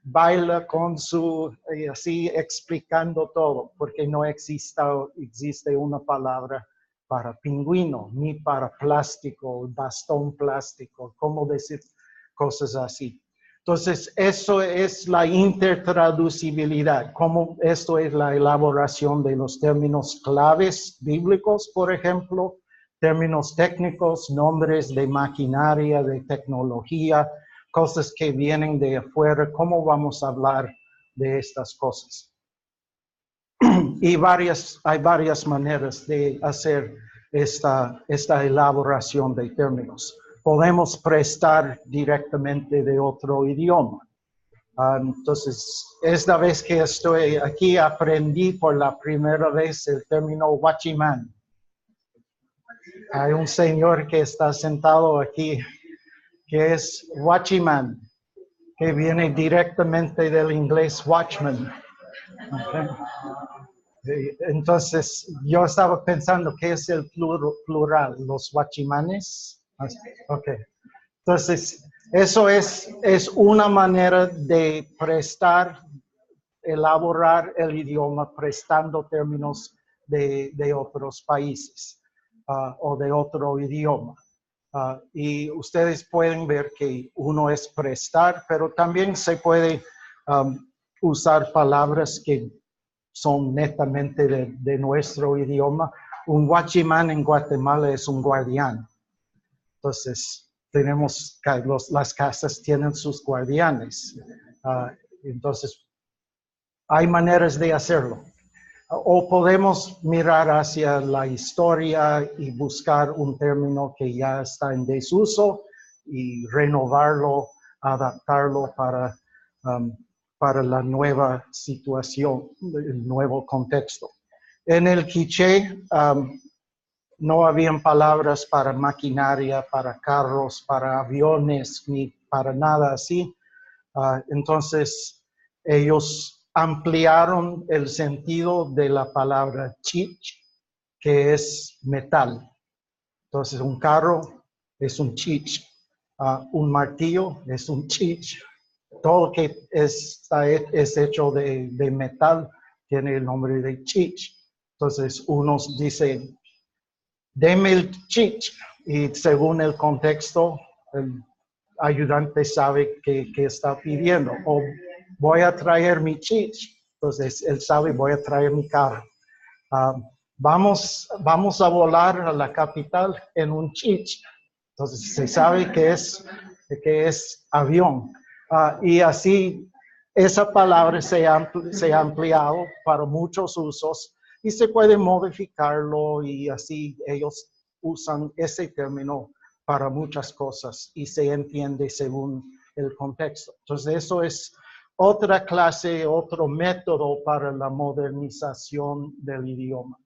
baila con su, así explicando todo, porque no existe una palabra para pingüino, ni para plástico, bastón plástico, cómo decir cosas así. Entonces, eso es la intertraducibilidad, como esto es la elaboración de los términos claves bíblicos, por ejemplo, términos técnicos, nombres de maquinaria, de tecnología, cosas que vienen de afuera, cómo vamos a hablar de estas cosas. Y hay varias maneras de hacer esta elaboración de términos. Podemos prestar directamente de otro idioma. Entonces, esta vez que estoy aquí, aprendí por la primera vez el término watchman. Hay un señor que está sentado aquí, que es watchman, que viene directamente del inglés watchman. Okay. Entonces, yo estaba pensando, ¿qué es el plural? ¿Los watchimanes? Ok. Entonces, eso es una manera de elaborar el idioma, prestando términos de otros países o de otro idioma. Y ustedes pueden ver que uno es prestar, pero también se puede usar palabras que son netamente de nuestro idioma. Un watchman en Guatemala es un guardián. Entonces, las casas tienen sus guardianes. Entonces, hay maneras de hacerlo. O podemos mirar hacia la historia y buscar un término que ya está en desuso y renovarlo, adaptarlo para la nueva situación, el nuevo contexto. En el quiché no habían palabras para maquinaria, para carros, para aviones, ni para nada así. Entonces, ellos ampliaron el sentido de la palabra chich, que es metal. Entonces, un carro es un chich, un martillo es un chich. Todo que es hecho de metal tiene el nombre de chich. Entonces, unos dicen, deme el chich, y según el contexto, el ayudante sabe qué está pidiendo. O voy a traer mi chich. Entonces, él sabe, voy a traer mi carro. Vamos a volar a la capital en un chich. Entonces, se sabe que es avión. Y así, esa palabra se ha ampliado para muchos usos y se puede modificarlo y así ellos usan ese término para muchas cosas y se entiende según el contexto. Entonces, eso es otra clase, otro método para la modernización del idioma.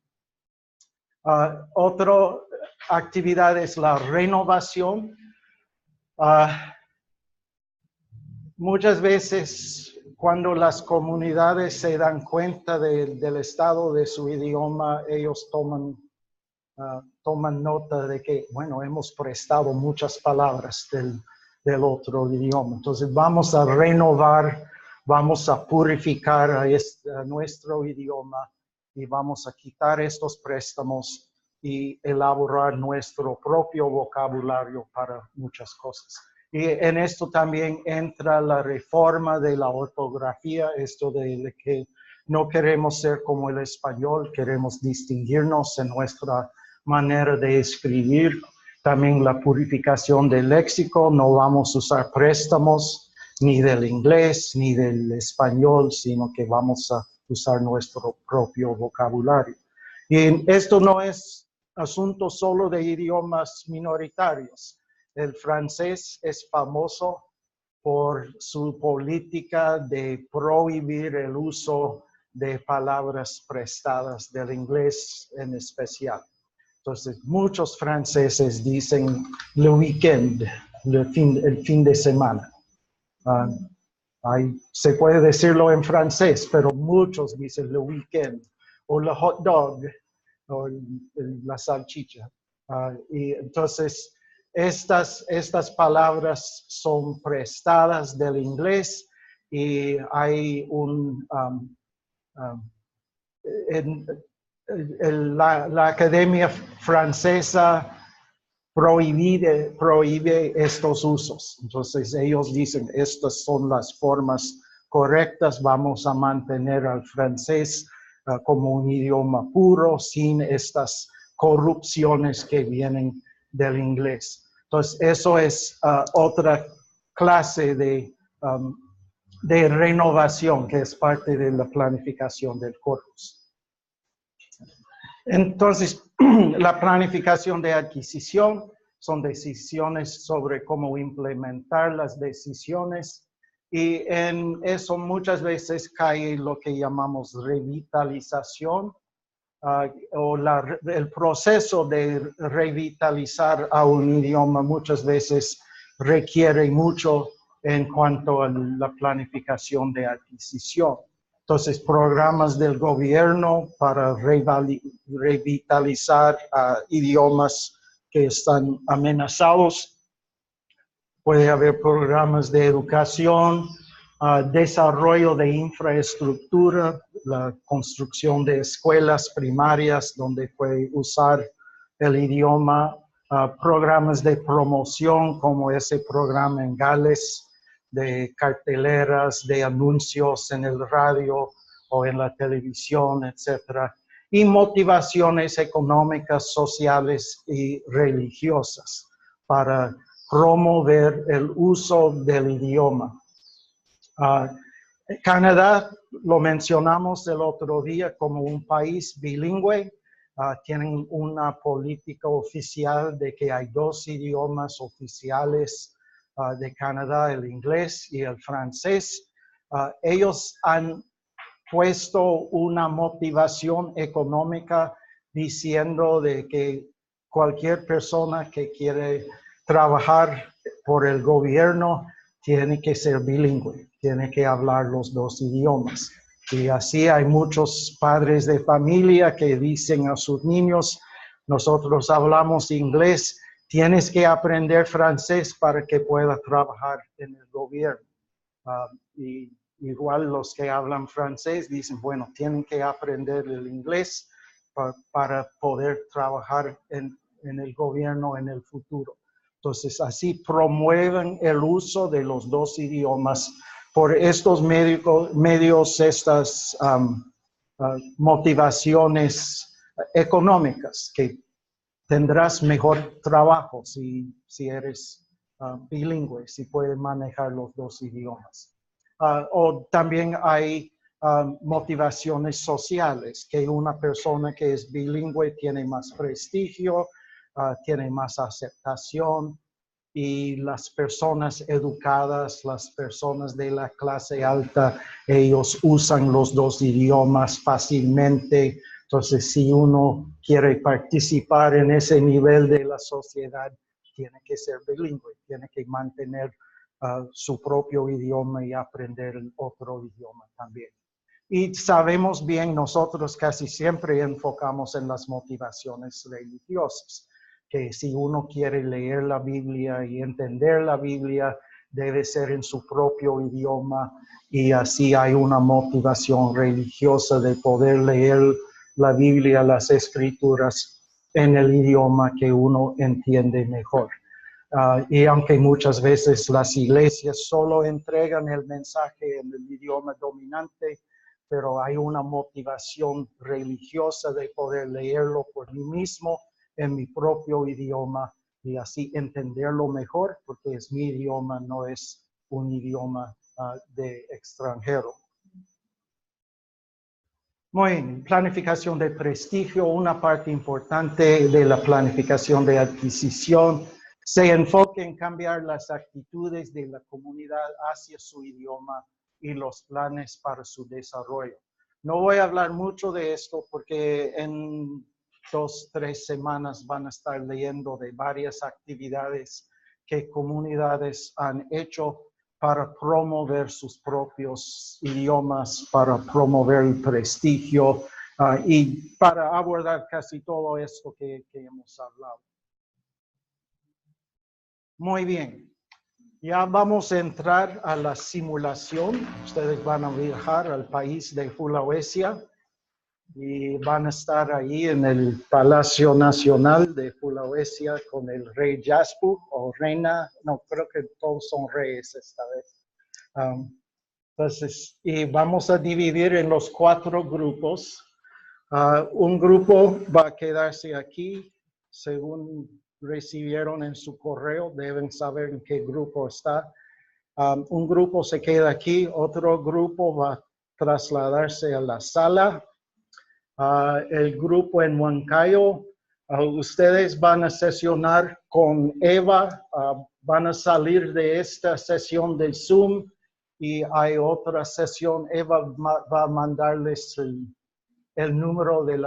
Otra actividad es la renovación. Muchas veces cuando las comunidades se dan cuenta del estado de su idioma, ellos toman nota de que, bueno, hemos prestado muchas palabras del otro idioma. Entonces vamos a renovar, vamos a purificar a nuestro idioma y vamos a quitar estos préstamos y elaborar nuestro propio vocabulario para muchas cosas. Y en esto también entra la reforma de la ortografía, esto de que no queremos ser como el español, queremos distinguirnos en nuestra manera de escribir también la purificación del léxico. No vamos a usar préstamos ni del inglés ni del español, sino que vamos a usar nuestro propio vocabulario. Y esto no es asunto solo de idiomas minoritarios. El francés es famoso por su política de prohibir el uso de palabras prestadas del inglés en especial. Entonces, muchos franceses dicen le weekend, el fin de semana. Se puede decirlo en francés, pero muchos dicen le weekend, o le hot dog, o la salchicha. Y entonces, estas palabras son prestadas del inglés y hay la Academia Francesa prohíbe estos usos. Entonces ellos dicen, estas son las formas correctas, vamos a mantener al francés como un idioma puro, sin estas corrupciones que vienen del inglés. Entonces eso es otra clase de renovación que es parte de la planificación del corpus. Entonces, la planificación de adquisición son decisiones sobre cómo implementar las decisiones y en eso muchas veces cae lo que llamamos revitalización o el proceso de revitalizar a un idioma muchas veces requiere mucho en cuanto a la planificación de adquisición. Entonces, programas del gobierno para revitalizar idiomas que están amenazados. Puede haber programas de educación, desarrollo de infraestructura, la construcción de escuelas primarias donde puede usar el idioma, programas de promoción como ese programa en Gales, de carteleras, de anuncios en el radio o en la televisión, etc. Y motivaciones económicas, sociales y religiosas para promover el uso del idioma. Canadá, lo mencionamos el otro día como un país bilingüe. Tienen una política oficial de que hay 2 idiomas oficiales de Canadá, el inglés y el francés. Ellos han puesto una motivación económica diciendo de que cualquier persona que quiere trabajar por el gobierno tiene que ser bilingüe, tiene que hablar los 2 idiomas. Y así hay muchos padres de familia que dicen a sus niños, nosotros hablamos inglés, tienes que aprender francés para que pueda trabajar en el gobierno. Y igual los que hablan francés dicen, bueno, tienen que aprender el inglés para poder trabajar en el gobierno en el futuro. Entonces, así promueven el uso de los 2 idiomas por estos medios, estas motivaciones económicas, que tendrás mejor trabajo si eres bilingüe, si puedes manejar los 2 idiomas. O también hay motivaciones sociales, que una persona que es bilingüe tiene más prestigio, tiene más aceptación, y las personas educadas, las personas de la clase alta, ellos usan los 2 idiomas fácilmente. Entonces, si uno quiere participar en ese nivel de la sociedad, tiene que ser bilingüe, tiene que mantener su propio idioma y aprender el otro idioma también. Y sabemos bien, nosotros casi siempre enfocamos en las motivaciones religiosas, que si uno quiere leer la Biblia y entender la Biblia, debe ser en su propio idioma, y así hay una motivación religiosa de poder leer la Biblia, las Escrituras, en el idioma que uno entiende mejor. Y aunque muchas veces las iglesias solo entregan el mensaje en el idioma dominante, pero hay una motivación religiosa de poder leerlo por mí mismo en mi propio idioma y así entenderlo mejor, porque es mi idioma, no es un idioma de extranjero. Muy bien, planificación de prestigio, una parte importante de la planificación de adquisición se enfoca en cambiar las actitudes de la comunidad hacia su idioma y los planes para su desarrollo. No voy a hablar mucho de esto porque en 2 o 3 semanas van a estar leyendo de varias actividades que comunidades han hecho para promover sus propios idiomas, para promover el prestigio y para abordar casi todo esto que hemos hablado. Muy bien, ya vamos a entrar a la simulación. Ustedes van a viajar al país de Sulawesi y van a estar ahí en el Palacio Nacional de Sulawesi con el rey Jaspu o reina, no, creo que todos son reyes esta vez. Entonces, y vamos a dividir en los 4 grupos. Un grupo va a quedarse aquí, según recibieron en su correo, deben saber en qué grupo está. Un grupo se queda aquí, otro grupo va a trasladarse a la sala. El grupo en Huancayo, ustedes van a sesionar con Eva, van a salir de esta sesión del Zoom y hay otra sesión. Eva va a mandarles el número de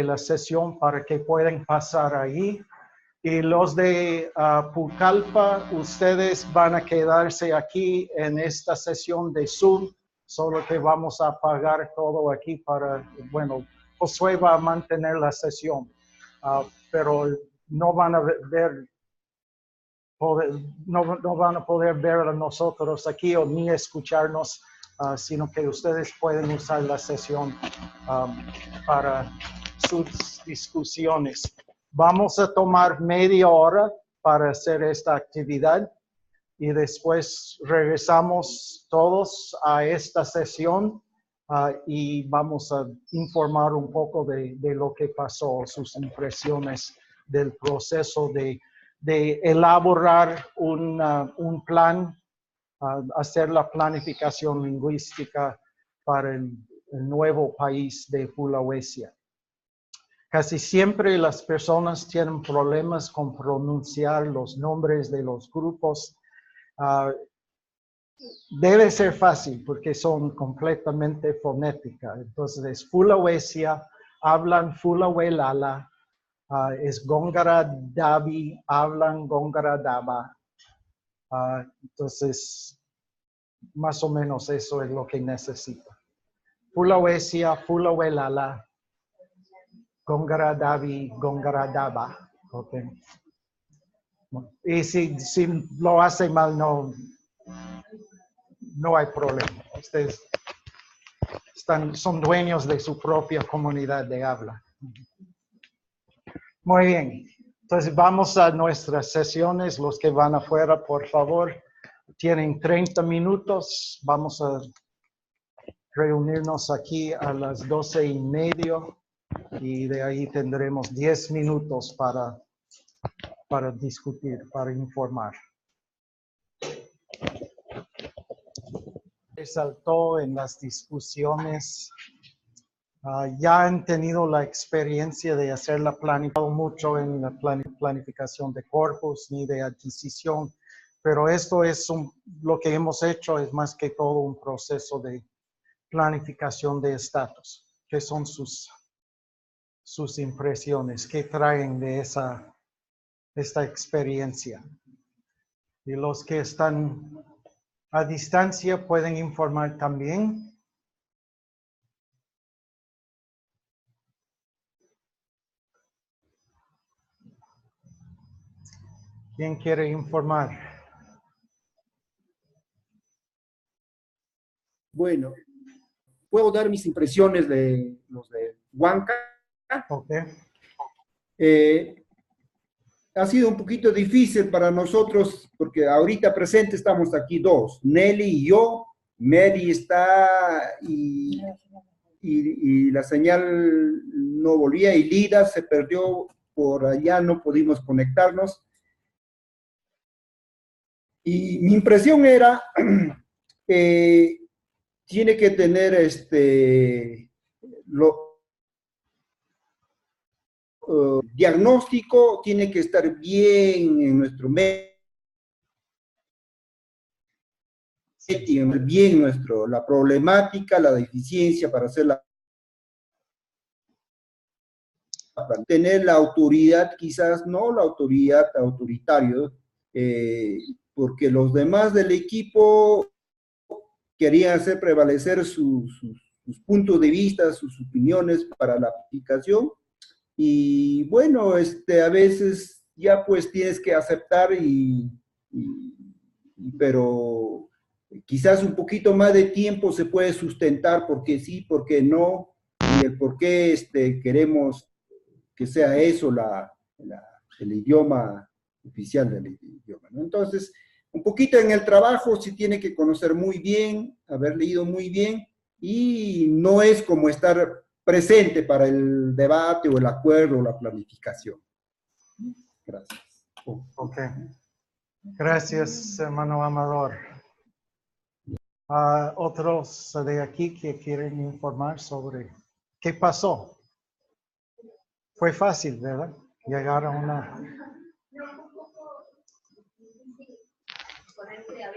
la sesión para que puedan pasar ahí. Y los de Pucallpa, ustedes van a quedarse aquí en esta sesión de Zoom, solo que vamos a apagar todo aquí para, bueno, Josué va a mantener la sesión, pero no van a no van a poder ver a nosotros aquí o ni escucharnos, sino que ustedes pueden usar la sesión para sus discusiones. Vamos a tomar media hora para hacer esta actividad y después regresamos todos a esta sesión y vamos a informar un poco de lo que pasó, sus impresiones del proceso de elaborar un plan, hacer la planificación lingüística para el nuevo país de Sulawesi. Casi siempre las personas tienen problemas con pronunciar los nombres de los grupos. Debe ser fácil porque son completamente fonéticas. Entonces, Sulawesi, hablan Fulawelala, es Gongara Dabi, hablan Gongara Daba. Entonces, más o menos eso es lo que necesita. Sulawesi, Fulawelala, Gongara Dabi, Gongara Daba. Okay. Y si lo hace mal, no hay problema. Ustedes son dueños de su propia comunidad de habla. Muy bien. Entonces vamos a nuestras sesiones. Los que van afuera, por favor, tienen 30 minutos. Vamos a reunirnos aquí a las 12:30 y de ahí tendremos 10 minutos para discutir, para informar. Resaltó en las discusiones, ya han tenido la experiencia de hacer la planificación mucho en la planificación de corpus ni de adquisición, pero esto es lo que hemos hecho es más que todo un proceso de planificación de estatus. ¿Qué son sus impresiones? ¿Qué traen de esta experiencia? Y los que están a distancia pueden informar también. ¿Quién quiere informar? Bueno, puedo dar mis impresiones de los de Huanca. Okay. Ha sido un poquito difícil para nosotros porque ahorita presente estamos aquí 2, Nelly y yo. Mary está y la señal no volvía y Lida se perdió por allá no pudimos conectarnos. Y mi impresión era, tiene que tener diagnóstico, tiene que estar bien en nuestro medio, bien la problemática, la deficiencia para hacer tener la autoridad, quizás no la autoridad autoritaria, porque los demás del equipo querían hacer prevalecer sus puntos de vista, sus opiniones para la aplicación, y bueno, a veces ya pues tienes que aceptar, pero quizás un poquito más de tiempo se puede sustentar, porque sí, porque no, y el por qué queremos que sea eso el idioma oficial del idioma, ¿no? Entonces, un poquito en el trabajo se tiene que conocer muy bien, haber leído muy bien, y no es como estar presente para el debate o el acuerdo o la planificación. Gracias. Ok. Gracias, hermano Amador. ¿Otros de aquí que quieren informar sobre qué pasó? Fue fácil, ¿verdad? Llegar a una...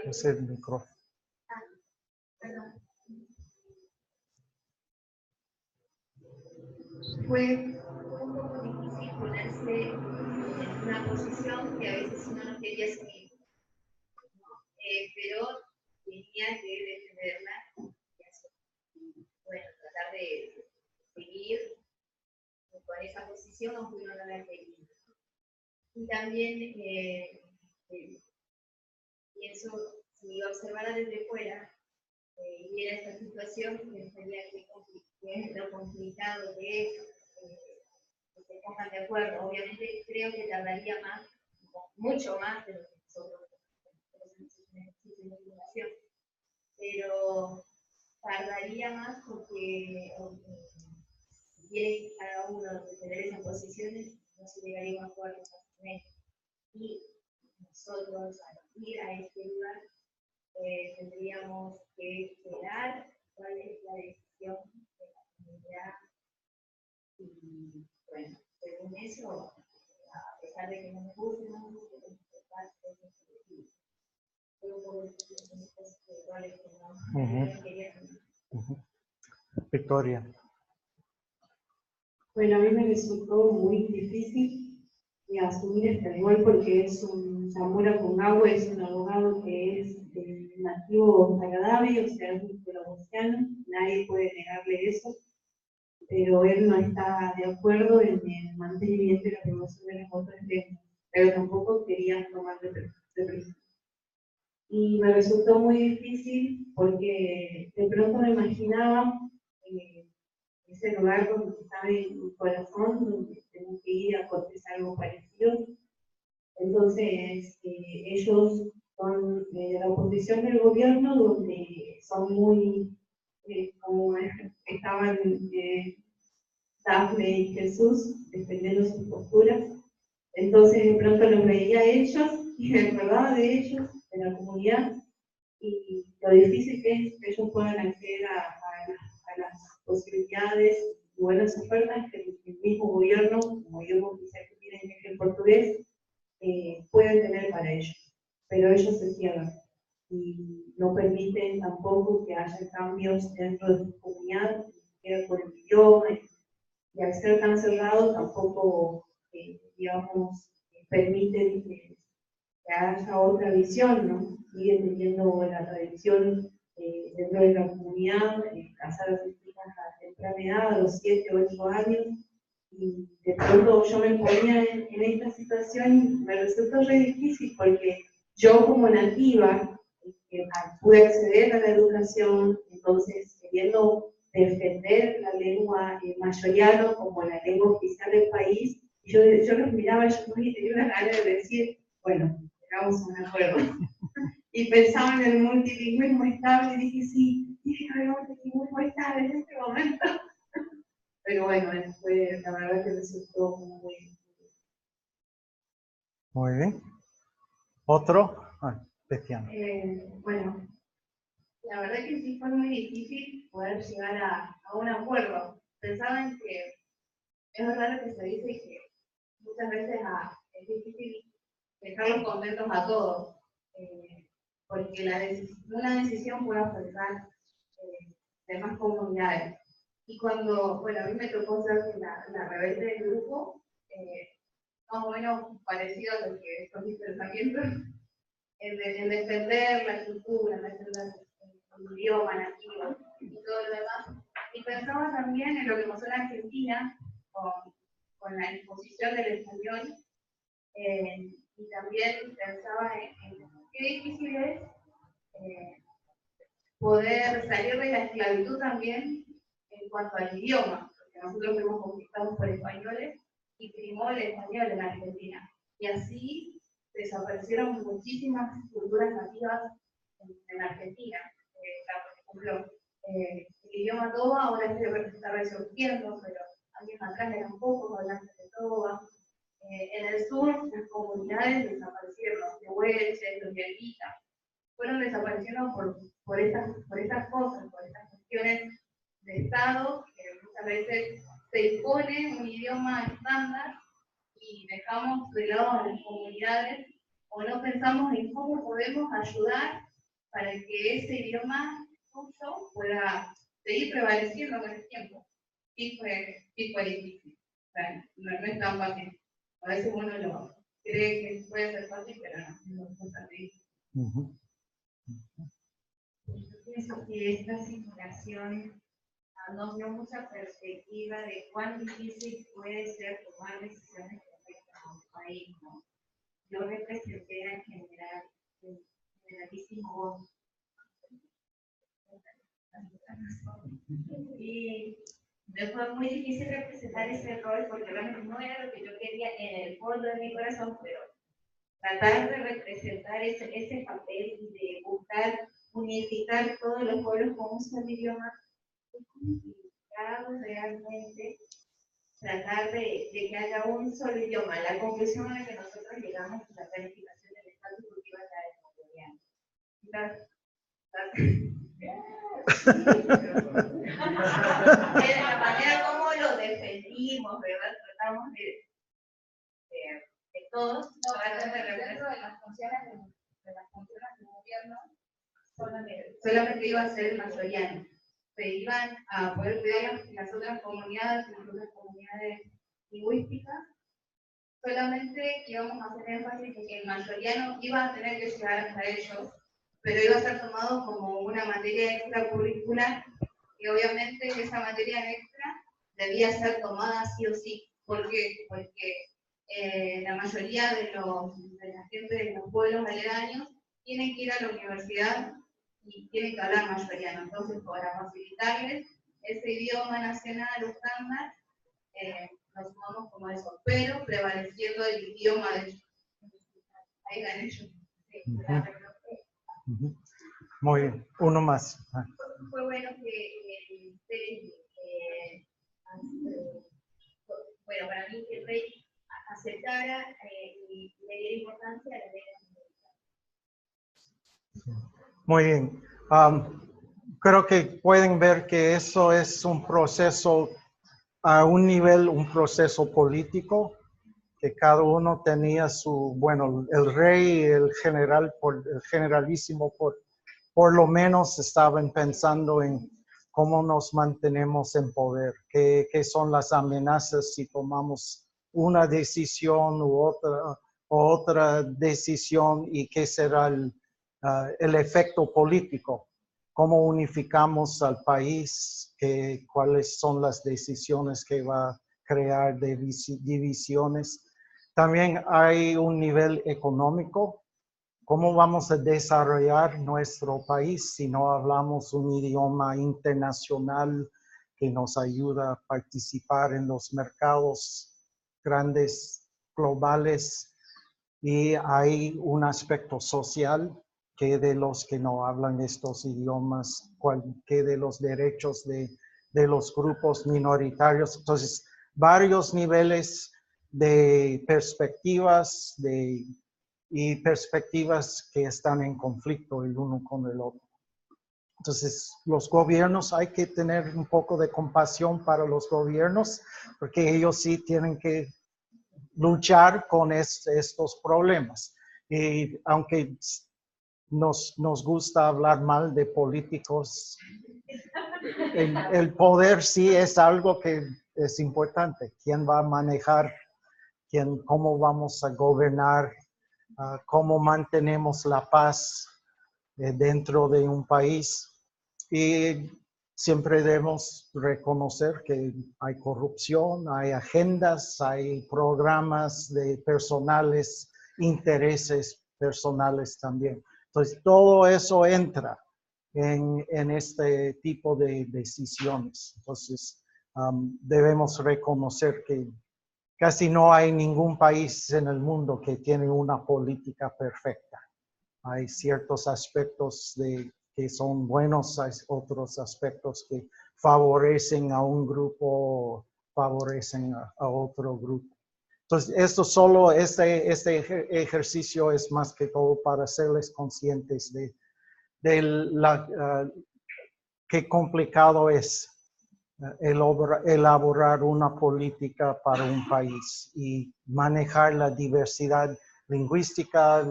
Es el micrófono. Fue un poco difícil ponerse en una posición que a veces uno no quería seguir, pero tenía que defenderla y bueno, tratar de seguir con esa posición aunque uno no la quería. Y también pienso, si lo observara desde fuera y viera esta situación, pensaría que es lo complicado que es que se pongan de acuerdo. Obviamente creo que tardaría más, mucho más de lo que nosotros hacemos en educación, pero tardaría más porque si quiere cada uno tener esas posiciones, no se llegaría a un acuerdo fácilmente. Y nosotros, al ir a este lugar, tendríamos que esperar cuál es la decisión de la comunidad. Y bueno, según eso, a pesar de que no me guste, no me guste, fue un poco que no quería. Victoria. Bueno, a mí me resultó muy difícil asumir este rol porque es un Zamora Pongahue, es un abogado que es nativo de Agadabi, o sea, es un pelagosiano, nadie puede negarle eso, pero él no está de acuerdo en el mantenimiento y la promoción de las otras lenguas, pero tampoco quería tomar de presión. Y me resultó muy difícil porque de pronto me imaginaba ese lugar donde está mi corazón, donde tengo que ir a contestar algo parecido. Entonces, ellos son de la oposición del gobierno, donde son muy, como estaban Dafne y Jesús, defendiendo sus posturas. Entonces, de pronto los veía a ellos y me acordaba de ellos, de la comunidad, y lo difícil que es que ellos puedan acceder a las posibilidades y buenas ofertas que el mismo gobierno, como idioma oficial que tienen que es el portugués, pueden tener para ellos. Pero ellos se cierran y no permiten tampoco que haya cambios dentro de su comunidad, por el idioma, y al ser tan cerrados tampoco, digamos, permiten que haya otra visión, ¿no? Siguen teniendo la tradición dentro de la comunidad, casar a sus hijas a temprana edad, a los 7 o 8 años, y de pronto yo me ponía en esta situación y me resultó re difícil porque yo como nativa pude acceder a la educación, entonces queriendo defender la lengua mayoriano como la lengua oficial del país, yo los miraba y tenía una gana de decir, bueno, llegamos a un acuerdo. Y pensaba en el multilingüismo estable y dije, sí, tiene que haber un multilingüismo estable en este momento. Pero bueno, la verdad que resultó muy Muy bien. ¿Otro? Betiana. Bueno, la verdad que sí fue muy difícil poder llegar a un acuerdo. Pensaban que es verdad lo que se dice que muchas veces es difícil dejarlos contentos a todos, porque una decisión puede afectar demás comunidades. Y cuando, bueno, a mí me tocó ser la rebelde del grupo, más o menos parecido a lo que son mis pensamientos, en defender la cultura, en defender el idioma nativo y todo lo demás. Y pensaba también en lo que pasó en Argentina con la imposición del español, y también pensaba en qué difícil es poder salir de la esclavitud también en cuanto al idioma, porque nosotros fuimos conquistados por españoles y primó el español en Argentina. Y así desaparecieron muchísimas culturas nativas en Argentina. Por ejemplo, el idioma toba ahora se está resurgiendo, pero años atrás eran pocos hablantes de toba. En el sur, las comunidades desaparecieron, los tehuelches, los yaguitas, fueron desapareciendo por estas cosas, por estas cuestiones de Estado, que muchas veces se impone un idioma estándar y dejamos de lado a las comunidades o no pensamos en cómo podemos ayudar para que ese idioma suyo pueda seguir prevaleciendo con el tiempo. Y fue difícil. O sea, no es tan fácil. A veces uno lo cree que puede ser fácil, pero no es tan difícil. Yo pienso que esta simulación nos dio mucha perspectiva de cuán difícil puede ser tomar decisiones que afectan a un país, ¿no? Yo representé en general, en generalísimo voz. Y me fue muy difícil representar ese rol porque realmente no era lo que yo quería en el fondo de mi corazón, pero tratar de representar ese papel y de buscar unificar todos los pueblos con un solo idioma, es complicado realmente tratar de que haya un solo idioma. La conclusión a la que nosotros llegamos es la planificación del estatus porque iba a estar en de la manera como lo defendimos, ¿verdad? Tratamos de todos tratar de dentro de las funciones del gobierno, solamente iba a ser el mayoriano. Se iban a poder cuidar las otras comunidades lingüísticas, solamente íbamos a hacer énfasis en que el mayoriano iba a tener que llegar hasta ellos, pero iba a ser tomado como una materia extracurricular, y obviamente esa materia extra debía ser tomada sí o sí. ¿Por qué? Porque la mayoría de la gente de los pueblos aledaños tienen que ir a la universidad y tienen que hablar mayoriano. Entonces, para facilitarles ese idioma nacional o estándar, nos sumamos como eso, pero prevaleciendo el idioma de ellos. Ahí gané yo. Muy bien, uno más. Fue bueno que bueno, para mí que el rey aceptara y le diera importancia a la ley. Muy bien. Creo que pueden ver que eso es un proceso a un nivel, un proceso político, que cada uno tenía su, bueno, el rey, el general, el generalísimo, por lo menos estaban pensando en cómo nos mantenemos en poder, qué son las amenazas si tomamos una decisión u otra decisión y qué será el efecto político, cómo unificamos al país, cuáles son las decisiones que va a crear divisiones. También hay un nivel económico. ¿Cómo vamos a desarrollar nuestro país si no hablamos un idioma internacional que nos ayuda a participar en los mercados grandes, globales? Y hay un aspecto social que de los que no hablan estos idiomas, que de los derechos de los grupos minoritarios. Entonces, varios niveles de perspectivas y perspectivas que están en conflicto el uno con el otro. Entonces, los gobiernos, hay que tener un poco de compasión para los gobiernos, porque ellos sí tienen que luchar con estos problemas. Y aunque nos gusta hablar mal de políticos, el poder sí es algo que es importante. ¿Quién va a manejar? ¿Cómo vamos a gobernar? ¿Cómo mantenemos la paz dentro de un país? Y siempre debemos reconocer que hay corrupción, hay agendas, hay programas de personales, intereses personales también. Entonces, todo eso entra en este tipo de decisiones. Entonces, debemos reconocer que casi no hay ningún país en el mundo que tiene una política perfecta. Hay ciertos aspectos que son buenos, hay otros aspectos que favorecen a un grupo, favorecen a otro grupo. Entonces, este ejercicio es más que todo para hacerles conscientes de qué complicado es elaborar una política para un país y manejar la diversidad lingüística,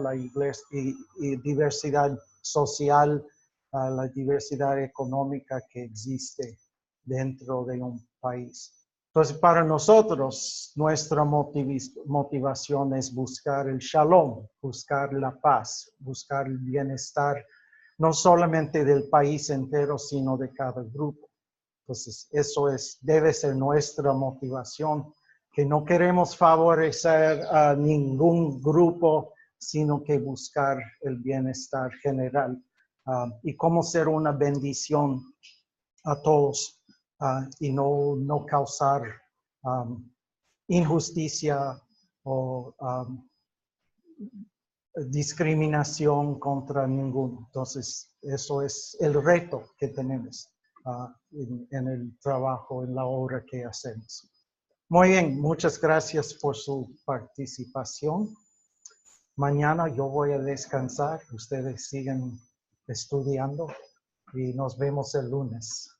y diversidad social, la diversidad económica que existe dentro de un país. Entonces, para nosotros, nuestra motivación es buscar el shalom, buscar la paz, buscar el bienestar, no solamente del país entero, sino de cada grupo. Entonces, eso debe ser nuestra motivación, que no queremos favorecer a ningún grupo, sino que buscar el bienestar general y cómo ser una bendición a todos y no causar injusticia o discriminación contra ninguno. Entonces, eso es el reto que tenemos en el trabajo, en la obra que hacemos. Muy bien, muchas gracias por su participación. Mañana yo voy a descansar, ustedes siguen estudiando y nos vemos el lunes.